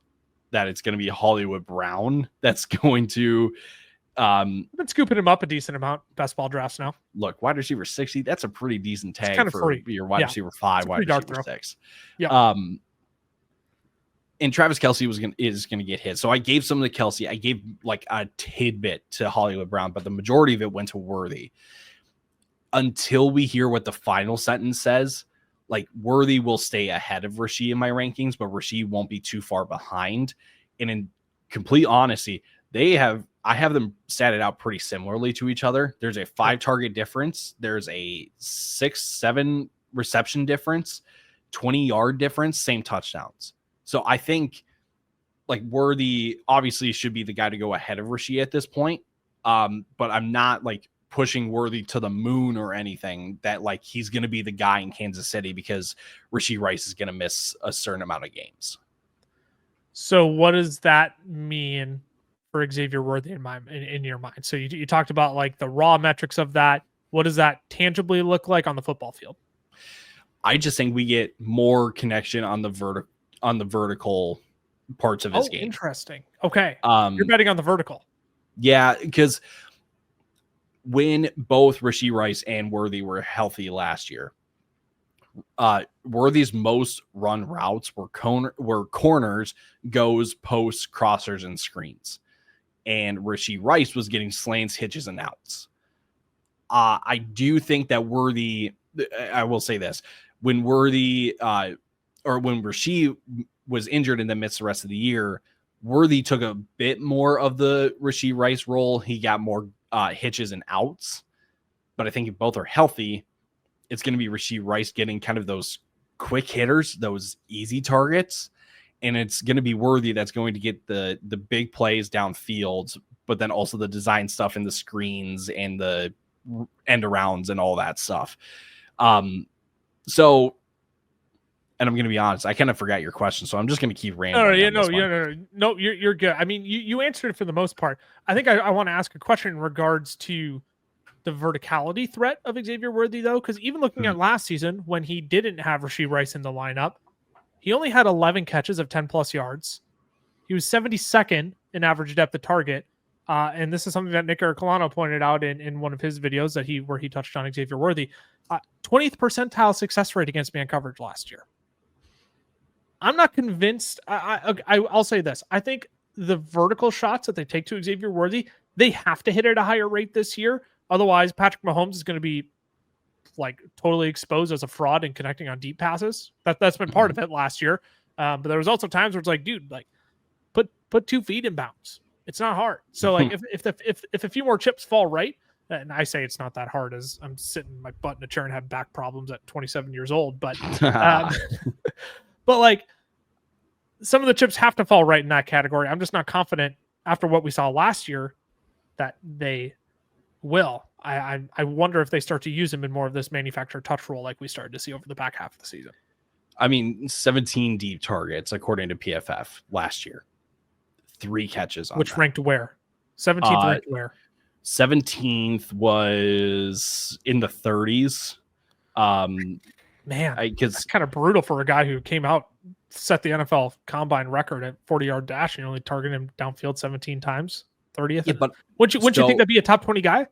Speaker 2: that it's going to be Hollywood Brown that's going to
Speaker 1: I've been scooping him up a decent amount best ball drafts now.
Speaker 2: Look, wide receiver 60, that's a pretty decent tag
Speaker 1: kind of
Speaker 2: for
Speaker 1: free.
Speaker 2: Your wide receiver 5, wide receiver 6.
Speaker 1: Yeah.
Speaker 2: And Travis Kelce is going to get hit. So I gave some of the Kelce. I gave like a tidbit to Hollywood Brown, but the majority of it went to Worthy. Until we hear what the final sentence says, like Worthy will stay ahead of Rashee in my rankings, but Rashee won't be too far behind. And in complete honesty, I have them statted out pretty similarly to each other. There's a 5 target difference. There's a 6-7 reception difference, 20-yard difference, same touchdowns. So I think like Worthy obviously should be the guy to go ahead of Rashee at this point. But I'm not like pushing Worthy to the moon or anything that like he's going to be the guy in Kansas City because Rashee Rice is going to miss a certain amount of games.
Speaker 1: So what does that mean for Xavier Worthy in your mind? So you talked about like the raw metrics of that. What does that tangibly look like on the football field?
Speaker 2: I just think we get more connection on the vertical parts of his game.
Speaker 1: Interesting. Okay. You're betting on the vertical.
Speaker 2: Yeah, because when both Rashee Rice and Worthy were healthy last year, Worthy's most run routes were corners, goes, posts, crossers, and screens. And Rashee Rice was getting slants, hitches, and outs. I do think that Worthy, I will say this, when Worthy or when Rashee was injured and then missed the rest of the year, Worthy took a bit more of the Rashee Rice role. He got more hitches and outs. But I think if both are healthy, it's going to be Rashee Rice getting kind of those quick hitters, those easy targets. And it's going to be Worthy that's going to get the big plays downfield, but then also the design stuff in the screens and the end arounds and all that stuff. So, and I'm going to be honest, I kind of forgot your question, so I'm just going to keep rambling.
Speaker 1: No, you're good. I mean, you answered it for the most part. I think I want to ask a question in regards to the verticality threat of Xavier Worthy, though, because even looking at last season when he didn't have Rashee Rice in the lineup, he only had 11 catches of 10 plus yards. He was 72nd in average depth of target. And this is something that Nick Ercolano pointed out in one of his videos where he touched on Xavier Worthy. 20th percentile success rate against man coverage last year. I'm not convinced. I'll say this. I think the vertical shots that they take to Xavier Worthy, they have to hit at a higher rate this year. Otherwise, Patrick Mahomes is going to be like totally exposed as a fraud in connecting on deep passes. That's been part of it last year. But there was also times where it's like, dude, like put 2 feet in bounds. It's not hard. So like if a few more chips fall right, and I say it's not that hard as I'm sitting my butt in a chair and have back problems at 27 years old, but but like some of the chips have to fall right in that category. I'm just not confident after what we saw last year that they will. I wonder if they start to use him in more of this manufactured touch role like we started to see over the back half of the season.
Speaker 2: I mean, 17 deep targets according to PFF last year. 3 catches on
Speaker 1: Which
Speaker 2: that.
Speaker 1: ranked where? 17th ranked where?
Speaker 2: 17th was in the 30s.
Speaker 1: Man, that's kind of brutal for a guy who came out, set the NFL combine record at 40-yard dash and only targeted him downfield 17 times. 30th.
Speaker 2: Yeah, but
Speaker 1: wouldn't you think that'd be a top 20 guy?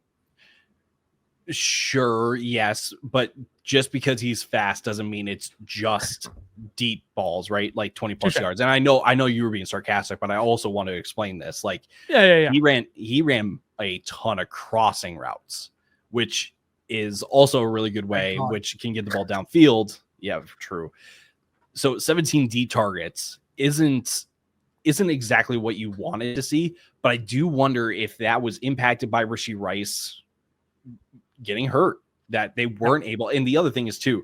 Speaker 2: Sure, yes, but just because he's fast doesn't mean it's just deep balls, right? Like 20 plus yards. And I know you were being sarcastic, but I also want to explain this. Like,
Speaker 1: yeah.
Speaker 2: He ran a ton of crossing routes, which is also a really good way, which can get the ball downfield. Yeah, true. So 17 deep targets isn't exactly what you wanted to see, but I do wonder if that was impacted by Rashee Rice getting hurt, that they weren't able. And the other thing is too,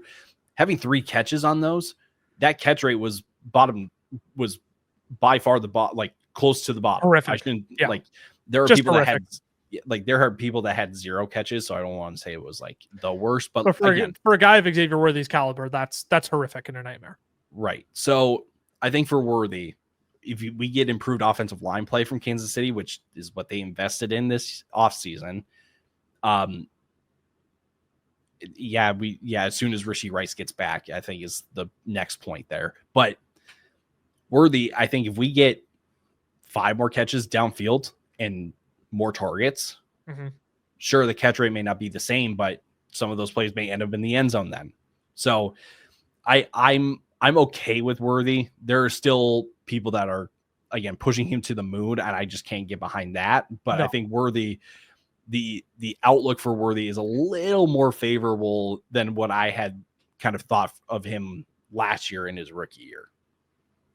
Speaker 2: having 3 catches on those, that catch rate was by far the bottom, like close to the bottom.
Speaker 1: Horrific.
Speaker 2: Like there are
Speaker 1: Just
Speaker 2: people
Speaker 1: horrific.
Speaker 2: there are people that had 0 catches, so I don't want to say it was like the worst, but
Speaker 1: for a guy of Xavier Worthy's caliber, that's horrific and a nightmare.
Speaker 2: Right. So I think for Worthy, if we get improved offensive line play from Kansas City, which is what they invested in this offseason, as soon as Rashee Rice gets back, I think is the next point there. But Worthy, I think if we get 5 more catches downfield and more targets, sure, the catch rate may not be the same, but some of those plays may end up in the end zone then. So I'm okay with Worthy. There are still people that are, again, pushing him to the moon, and I just can't get behind that. But I think Worthy, the outlook for Worthy is a little more favorable than what I had kind of thought of him last year in his rookie year.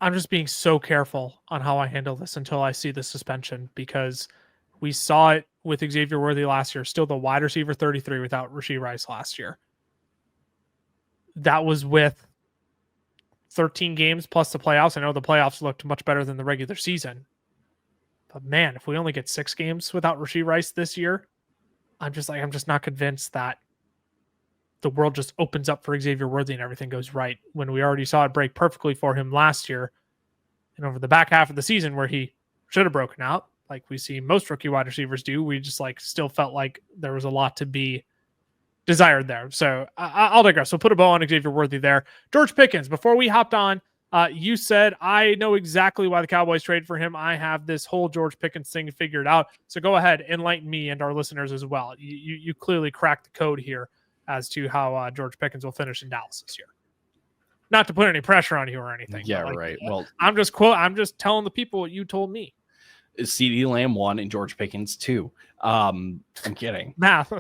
Speaker 1: I'm just being so careful on how I handle this until I see the suspension, because we saw it with Xavier Worthy last year, still the wide receiver 33 without Rashee Rice last year. That was with 13 games plus the playoffs. I know the playoffs looked much better than the regular season. But man, if we only get 6 games without Rashee Rice this year, I'm just not convinced that the world just opens up for Xavier Worthy and everything goes right, when we already saw it break perfectly for him last year and over the back half of the season where he should have broken out, like we see most rookie wide receivers do. We just still felt like there was a lot to be desired there. So I'll digress. So put a bow on Xavier Worthy there. George Pickens, before we hopped on, you said, I know exactly why the Cowboys traded for him. I have this whole George Pickens thing figured out. So go ahead, enlighten me and our listeners as well. You clearly cracked the code here as to how George Pickens will finish in Dallas this year. Not to put any pressure on you or anything.
Speaker 2: Yeah, right. Well,
Speaker 1: I'm just telling the people what you told me.
Speaker 2: CeeDee Lamb 1 and George Pickens 2. I'm kidding.
Speaker 1: Math.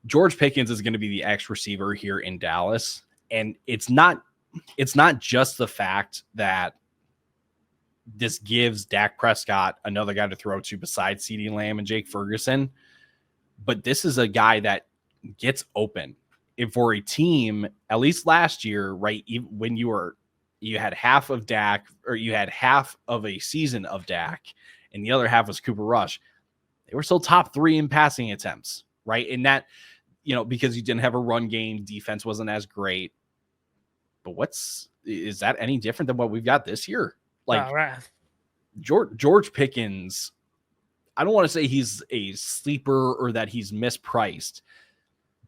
Speaker 2: George Pickens is going to be the X receiver here in Dallas, and it's not just the fact that this gives Dak Prescott another guy to throw to besides CeeDee Lamb and Jake Ferguson, but this is a guy that gets open. If for a team, at least last year, right, when you had half of Dak, or you had half of a season of Dak, and the other half was Cooper Rush, they were still top 3 in passing attempts, right? And that, because you didn't have a run game, defense wasn't as great. But is that any different than what we've got this year? Like, George Pickens, I don't want to say he's a sleeper or that he's mispriced,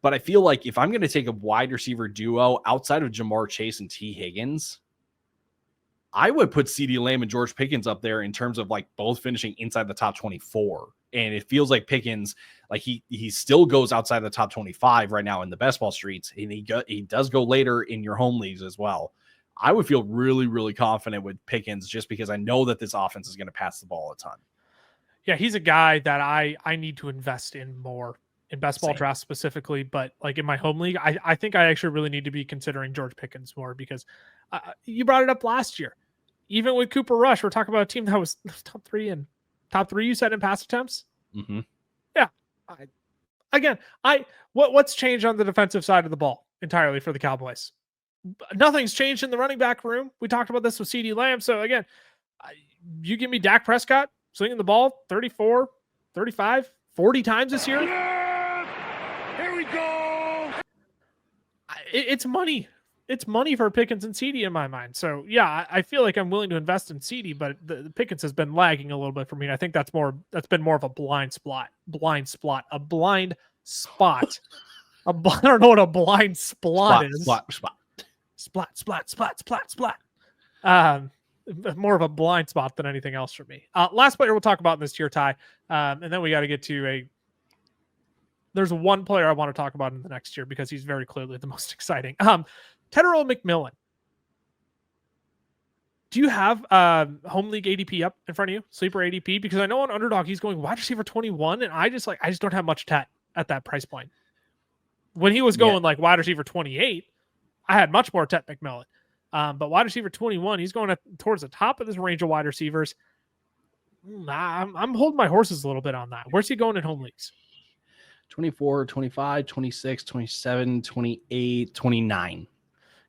Speaker 2: but I feel like if I'm going to take a wide receiver duo outside of Jamar Chase and T. Higgins, I would put CeeDee Lamb and George Pickens up there in terms of like both finishing inside the top 24. And it feels like Pickens, like he still goes outside the top 25 right now in the best ball streets. And he does go later in your home leagues as well. I would feel really, really confident with Pickens just because I know that this offense is going to pass the ball a ton.
Speaker 1: Yeah, he's a guy that I need to invest in more in best ball drafts specifically, but like in my home league, I think I actually really need to be considering George Pickens more, because you brought it up last year. Even with Cooper Rush, we're talking about a team that was top 3 you said in pass attempts.
Speaker 2: Mm-hmm.
Speaker 1: Yeah. What's changed on the defensive side of the ball entirely for the Cowboys? Nothing's changed in the running back room. We talked about this with CeeDee Lamb. So again, you give me Dak Prescott, slinging the ball 34, 35, 40 times this year.
Speaker 3: Here we go.
Speaker 1: It's money. It's money for Pickens and CD in my mind. So yeah, I feel like I'm willing to invest in CD, but the Pickens has been lagging a little bit for me. I think that's been more of a blind spot. I don't know what a blind splot is. Splat. More of a blind spot than anything else for me. Last player we'll talk about in this tier, Ty, and then we got to get to there's one player I want to talk about in the next year because he's very clearly the most exciting. Tetairoa McMillan. Do you have home league ADP up in front of you, sleeper ADP? Because I know on Underdog he's going wide receiver 21, and I just don't have much Tet at that price point. When he was going like wide receiver 28, I had much more Tet McMillan. But wide receiver 21, he's going towards the top of this range of wide receivers. I'm holding my horses a little bit on that. Where's he going in home leagues?
Speaker 2: 24, 25, 26, 27, 28, 29.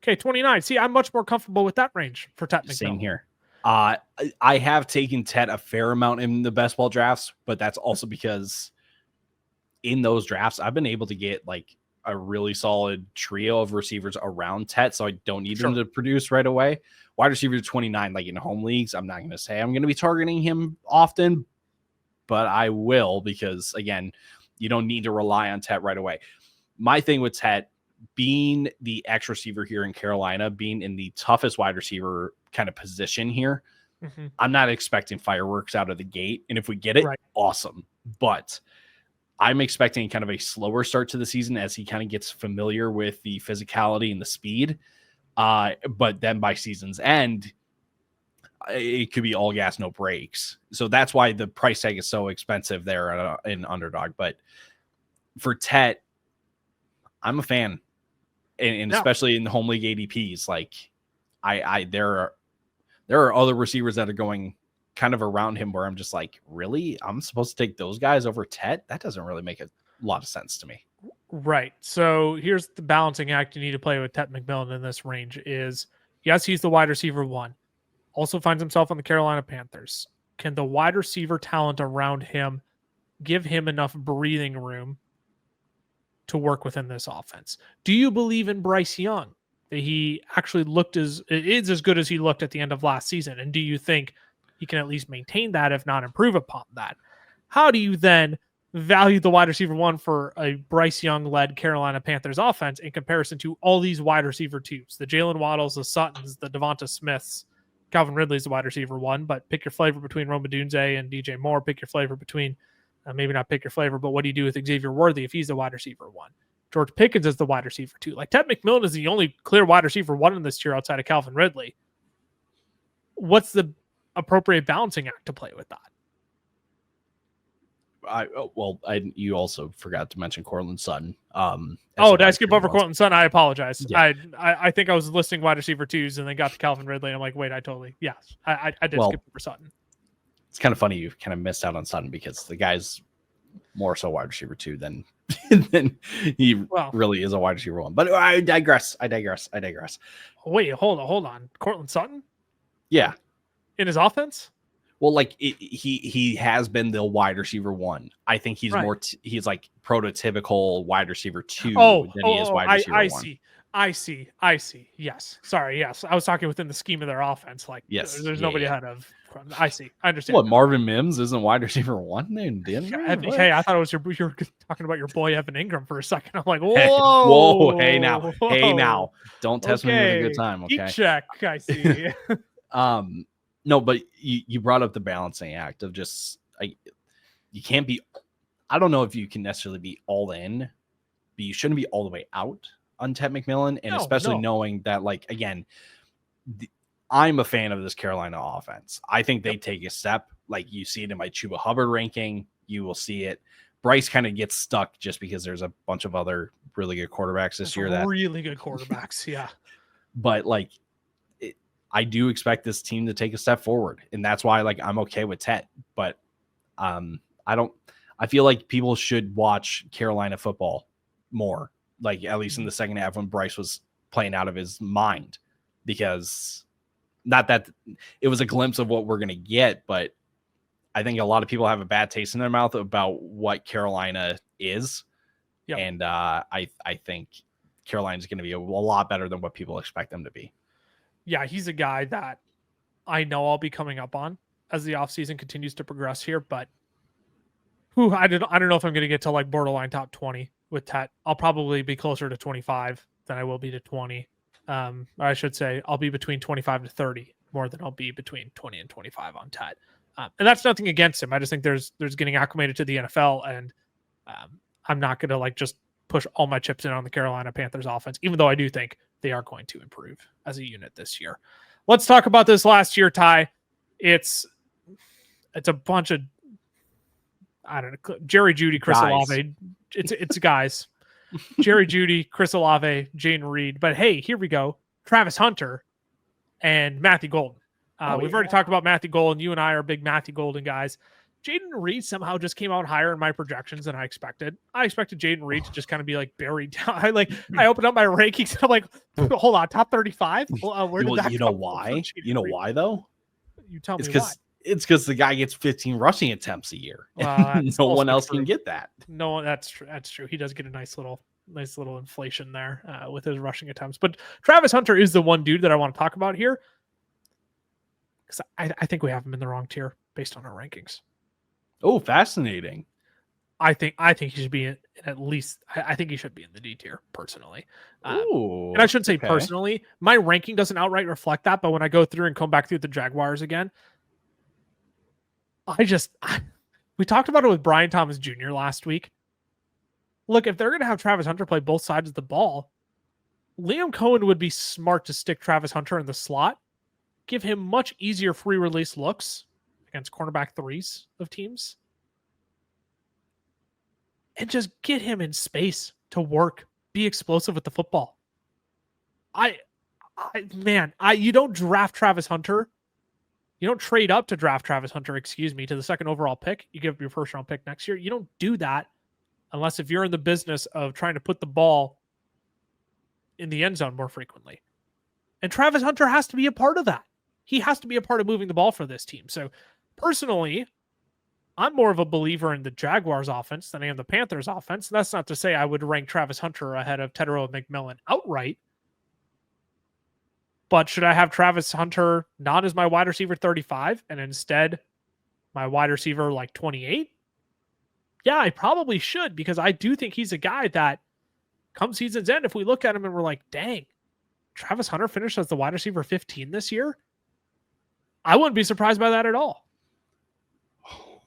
Speaker 1: Okay, 29. See, I'm much more comfortable with that range for Tet McMillan.
Speaker 2: Same here. I have taken Tet a fair amount in the best ball drafts, but that's also because in those drafts, I've been able to get like a really solid trio of receivers around Tet, so I don't need them to produce right away. Wide receiver 29, like in home leagues, I'm not going to say I'm going to be targeting him often, but I will because, again, you don't need to rely on Tet right away. My thing with Tet, being the X receiver here in Carolina, being in the toughest wide receiver kind of position here, I'm not expecting fireworks out of the gate. And if we get it, awesome. But I'm expecting kind of a slower start to the season as he kind of gets familiar with the physicality and the speed. But then by season's end, it could be all gas, no brakes. So that's why the price tag is so expensive there in Underdog. But for Tet, I'm a fan. And especially in the home league ADPs, like there are other receivers that are going kind of around him where I'm just like, really? I'm supposed to take those guys over Tet? That doesn't really make a lot of sense to me.
Speaker 1: Right. So here's the balancing act you need to play with Tet McMillan in this range is, yes, he's the wide receiver 1. Also finds himself on the Carolina Panthers. Can the wide receiver talent around him give him enough breathing room to work within this offense? Do you believe in Bryce Young, that he actually is as good as he looked at the end of last season? And do you think he can at least maintain that, if not improve upon that? How do you then value the wide receiver 1 for a Bryce Young-led Carolina Panthers offense in comparison to all these wide receiver 2s, the Jalen Waddles, the Suttons, the Devonta Smiths? Calvin Ridley's the wide receiver 1, but pick your flavor between Rome Odunze and DJ Moore. Pick your flavor between maybe not pick your flavor, but what do you do with Xavier Worthy if he's the wide receiver 1? George Pickens is the wide receiver 2. Like, Tet McMillan is the only clear wide receiver 1 in this tier outside of Calvin Ridley. What's the appropriate balancing act to play with that?
Speaker 2: You also forgot to mention Courtland Sutton.
Speaker 1: Did I skip over Courtland Sutton? I apologize.
Speaker 2: Yeah.
Speaker 1: I think I was listing wide receiver 2s and then got to Calvin Ridley. And I'm like, wait, I did skip over Sutton.
Speaker 2: It's kind of funny you kind of missed out on Sutton because the guy's more so wide receiver 2 than he really is a wide receiver 1. But I digress.
Speaker 1: Wait, hold on. Courtland Sutton?
Speaker 2: Yeah.
Speaker 1: In his offense?
Speaker 2: Well, like he has been the wide receiver 1. I think he's more he's like prototypical wide receiver 2 than he is wide receiver 1.
Speaker 1: I see. Yes. Sorry. Yes. I was talking within the scheme of their offense. Like, there's nobody ahead of. I see. I understand.
Speaker 2: What, Marvin Mims isn't wide receiver 1 in Denver?
Speaker 1: Hey, I thought it was you were talking about your boy Evan Ingram for a second. I'm like, whoa,
Speaker 2: hey now, don't test me with a good time. Okay.
Speaker 1: Check. I see.
Speaker 2: No, but you brought up the balancing act of just you can't be. I don't know if you can necessarily be all in, but you shouldn't be all the way out on Tet McMillan, and especially knowing that, like, again, I'm a fan of this Carolina offense. I think they take a step. Like, you see it in my Chuba Hubbard ranking. You will see it. Bryce kind of gets stuck just because there's a bunch of other really good quarterbacks this year.
Speaker 1: Really good quarterbacks, yeah.
Speaker 2: But like, I do expect this team to take a step forward, and that's why, like, I'm okay with Tet. But I feel like people should watch Carolina football more, like at least in the second half when Bryce was playing out of his mind, because not that it was a glimpse of what we're going to get, but I think a lot of people have a bad taste in their mouth about what Carolina is.
Speaker 1: Yep.
Speaker 2: And I think Carolina's going to be a lot better than what people expect them to be.
Speaker 1: Yeah, he's a guy that I know I'll be coming up on as the offseason continues to progress here, but I don't know if I'm going to get to like borderline top 20 with Tet. I'll probably be closer to 25 than I will be to 20. Or I should say I'll be between 25 to 30 more than I'll be between 20 and 25 on Tet. And that's nothing against him. I just think there's getting acclimated to the NFL, and I'm not going to like just push all my chips in on the Carolina Panthers offense, even though I do think they are going to improve as a unit this year. Let's talk about this last year, Ty. It's a bunch of, I don't know, Jerry Jeudy, Chris Olave. It's guys. Jerry Jeudy, Chris Olave, Jayden Reed. But hey, here we go. Travis Hunter and Matthew Golden. We've already talked about Matthew Golden. You and I are big Matthew Golden guys. Jayden Reed somehow just came out higher in my projections than I expected. I expected Jayden Reed to just kind of be like buried down. I opened up my rankings and I'm like, hold on, top 35? Where did that
Speaker 2: you know why? You know why though?
Speaker 1: You tell me why.
Speaker 2: It's because the guy gets 15 rushing attempts a year. No one else can get that.
Speaker 1: No, that's true. That's true. He does get a nice little inflation there with his rushing attempts. But Travis Hunter is the one dude that I want to talk about here, because I think we have him in the wrong tier based on our rankings.
Speaker 2: Oh, fascinating.
Speaker 1: I think he should be in at least. I think he should be in the D tier personally. And I shouldn't say personally. My ranking doesn't outright reflect that, but when I go through and come back through the Jaguars again, we talked about it with Brian Thomas Jr. last week. Look, if they're going to have Travis Hunter play both sides of the ball, Liam Cohen would be smart to stick Travis Hunter in the slot, give him much easier free release looks against cornerback threes of teams, and just get him in space to work, be explosive with the football. You don't draft Travis Hunter. You don't trade up to draft Travis Hunter, to the second overall pick. You give up your first round pick next year. You don't do that unless if you're in the business of trying to put the ball in the end zone more frequently. And Travis Hunter has to be a part of that. He has to be a part of moving the ball for this team. So personally, I'm more of a believer in the Jaguars offense than I am the Panthers offense. That's not to say I would rank Travis Hunter ahead of Tetairoa McMillan outright. But should I have Travis Hunter not as my wide receiver 35 and instead my wide receiver like 28? Yeah, I probably should, because I do think he's a guy that come season's end, if we look at him and we're like, dang, Travis Hunter finished as the wide receiver 15 this year, I wouldn't be surprised by that at all.
Speaker 2: Oh,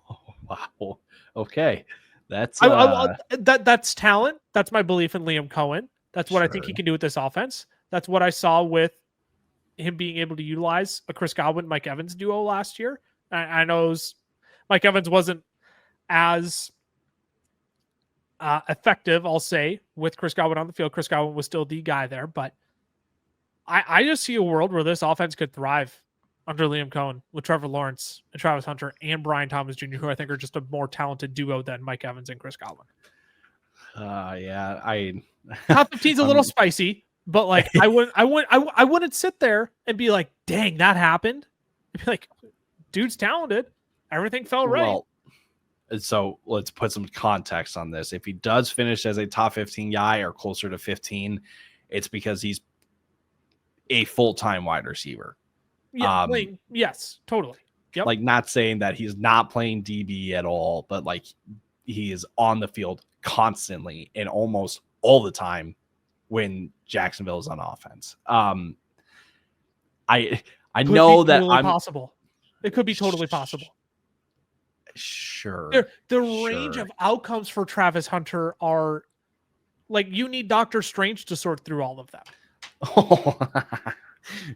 Speaker 2: wow. Okay. That's
Speaker 1: that's talent. That's my belief in Liam Cohen. That's what I think he can do with this offense. That's what I saw with him being able to utilize a Chris Godwin, Mike Evans duo last year. I know Mike Evans wasn't as effective, I'll say, with Chris Godwin on the field. Chris Godwin was still the guy there, but I just see a world where this offense could thrive under Liam Cohen with Trevor Lawrence and Travis Hunter and Brian Thomas Jr., who I think are just a more talented duo than Mike Evans and Chris Godwin. Top 15's a little spicy, but like I wouldn't sit there and be like, dang, that happened. I'd be like, dude's talented. Everything felt right.
Speaker 2: Well, so let's put some context on this. If he does finish as a top 15 guy or closer to 15, it's because he's a full-time wide receiver.
Speaker 1: Yeah, yes, totally. Yep.
Speaker 2: Like, not saying that he's not playing DB at all, but like he is on the field constantly and almost all the time when Jacksonville is on offense. I know that
Speaker 1: totally possible. It could be totally possible.
Speaker 2: Sure.
Speaker 1: The range of outcomes for Travis Hunter are like, you need Doctor Strange to sort through all of them.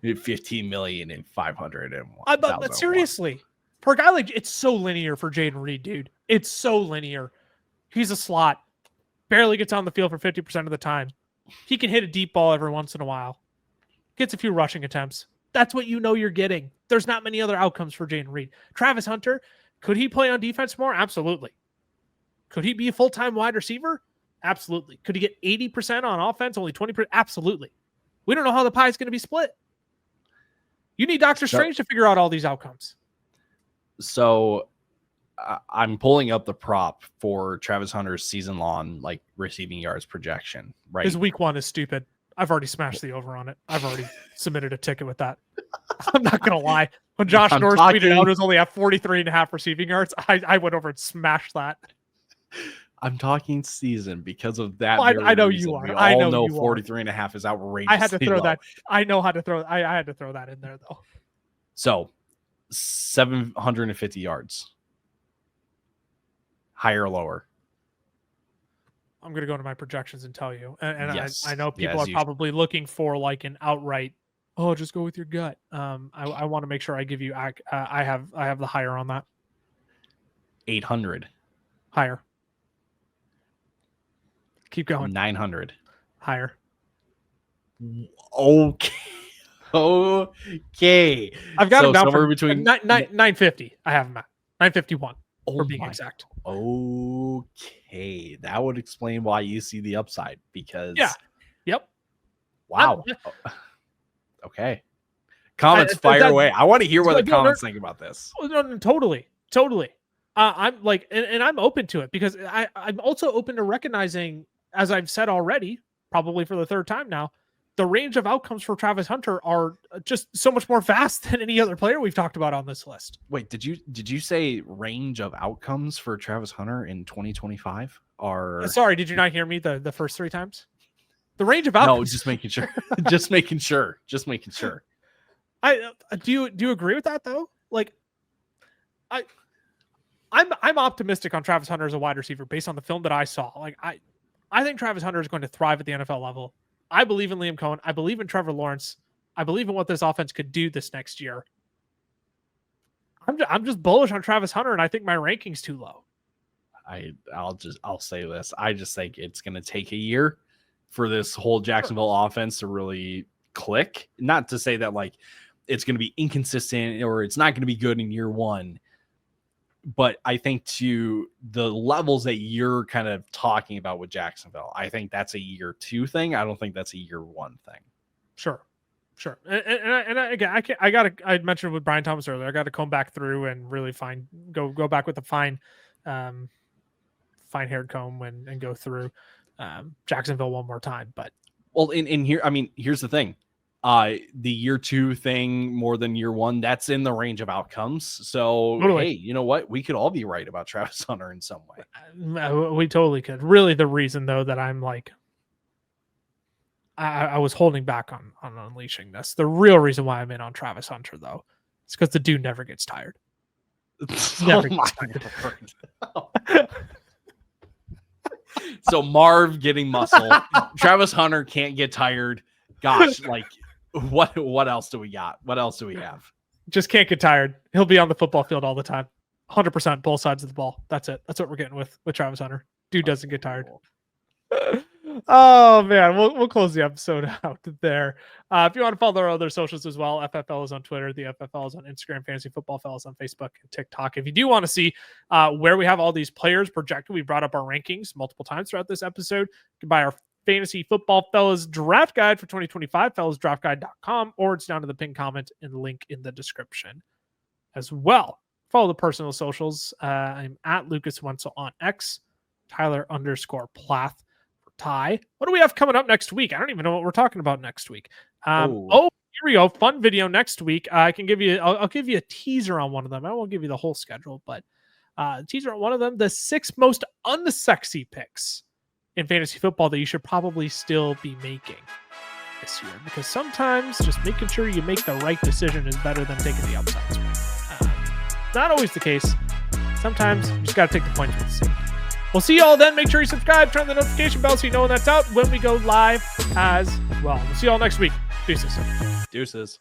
Speaker 2: 15 million and 500 and
Speaker 1: but seriously, for a guy like, it's so linear for Jayden Reed, dude. It's so linear. He's a slot, barely gets on the field for 50% of the time. He can hit a deep ball every once in a while, gets a few rushing attempts. That's what you know you're getting. There's not many other outcomes for Jayden Reed. Travis Hunter, could he play on defense more? Absolutely. Could he be a full-time wide receiver? Absolutely. Could he get 80% on offense, only 20%? Absolutely. We don't know how the pie is going to be split. You need Doctor Strange to figure out all these outcomes.
Speaker 2: So I'm pulling up the prop for Travis Hunter's season long like receiving yards projection. Right,
Speaker 1: His week 1 is stupid. I've already smashed the over on it. I've already submitted a ticket with that. I'm not gonna lie. When Josh Norris tweeted out it was only at 43.5 receiving yards, I went over and smashed that.
Speaker 2: I'm talking season because of that.
Speaker 1: Well, I know
Speaker 2: reason.
Speaker 1: you are.
Speaker 2: We
Speaker 1: I
Speaker 2: all
Speaker 1: know
Speaker 2: know
Speaker 1: you
Speaker 2: 43.5 is outrageous.
Speaker 1: I had to throw that. I know how to throw. I had to throw that in there though.
Speaker 2: So 750 yards. Higher or lower?
Speaker 1: I'm going to go to my projections and tell you. And
Speaker 2: Yes.
Speaker 1: I know people are probably looking for like an outright, oh, just go with your gut. I want to make sure I give you, I have the higher on that.
Speaker 2: 800.
Speaker 1: Higher. Keep going.
Speaker 2: 900.
Speaker 1: Higher.
Speaker 2: Okay. Okay.
Speaker 1: I've got them down
Speaker 2: somewhere
Speaker 1: for
Speaker 2: between
Speaker 1: 950. I have them at 951 for being
Speaker 2: my-
Speaker 1: exact.
Speaker 2: Okay. That would explain why you see the upside because
Speaker 1: Yep.
Speaker 2: wow. Okay. Comments fire
Speaker 1: that-
Speaker 2: away. I want to hear what the
Speaker 1: no,
Speaker 2: comments think about this.
Speaker 1: No, totally. I'm like, and I'm open to it because I'm also open to recognizing, as I've said already, probably for the third time now, the range of outcomes for Travis Hunter are just so much more vast than any other player we've talked about on this list.
Speaker 2: Wait, did you say range of outcomes for Travis Hunter in 2025? Or
Speaker 1: Sorry, did you not hear me the first 3 times? The range of outcomes.
Speaker 2: no, just making sure. Just making sure.
Speaker 1: I do you agree with that though? Like, I'm optimistic on Travis Hunter as a wide receiver based on the film that I saw. Like I think Travis Hunter is going to thrive at the NFL level. I believe in Liam Cohen. I believe in Trevor Lawrence. I believe in what this offense could do this next year. I'm just bullish on Travis Hunter, and I think my ranking's too low.
Speaker 2: I'll say this. I just think it's going to take a year for this whole Jacksonville offense to really click. Not to say that like it's going to be inconsistent or it's not going to be good in year 1. But I think to the levels that you're kind of talking about with Jacksonville, I think that's a year 2 thing. I don't think that's a year 1 thing.
Speaker 1: Sure. And I mentioned with Brian Thomas earlier, I got to come back through and really go back with the fine haired comb and go through Jacksonville one more time. But
Speaker 2: well, in here, I mean, here's the thing. The year 2 thing more than year 1, that's in the range of outcomes. So,
Speaker 1: totally.
Speaker 2: Hey, you know what? We could all be right about Travis Hunter in some way.
Speaker 1: We totally could. Really, the reason, though, that I'm like, I was holding back on unleashing this. The real reason why I'm in on Travis Hunter, though, is because the dude never gets tired. Never gets tired.
Speaker 2: So Marv getting muscle. Travis Hunter can't get tired. Gosh, like what else do we got? What else do we have?
Speaker 1: Just can't get tired. He'll be on the football field all the time. 100% both sides of the ball. That's it. That's what we're getting with Travis Hunter. Dude doesn't get tired. Oh man, we'll close the episode out there. If you want to follow our other socials as well, FFL is on Twitter, the FFL is on Instagram, Fantasy Football Fellas on Facebook and TikTok. If you do want to see where we have all these players projected, we brought up our rankings multiple times throughout this episode. You can buy our Fantasy Football Fellas draft guide for 2025, fellasdraftguide.com, or it's down to the pinned comment and the link in the description as well. Follow the personal socials. I'm at Lucas Wenzel on X, Tyler_Plath. Ty, what do we have coming up next week? I don't even know what we're talking about next week. Here we go. Fun video next week. I'll give you a teaser on one of them. I won't give you the whole schedule, but teaser on one of them, the 6 most unsexy picks in fantasy football that you should probably still be making this year, because sometimes just making sure you make the right decision is better than taking the upside swing. Not always the case. Sometimes you just got to take the points with the safety. We'll see you all then. Make sure you subscribe, turn the notification bell so you know when that's out, when we go live as well. We'll see you all next week. Deuces.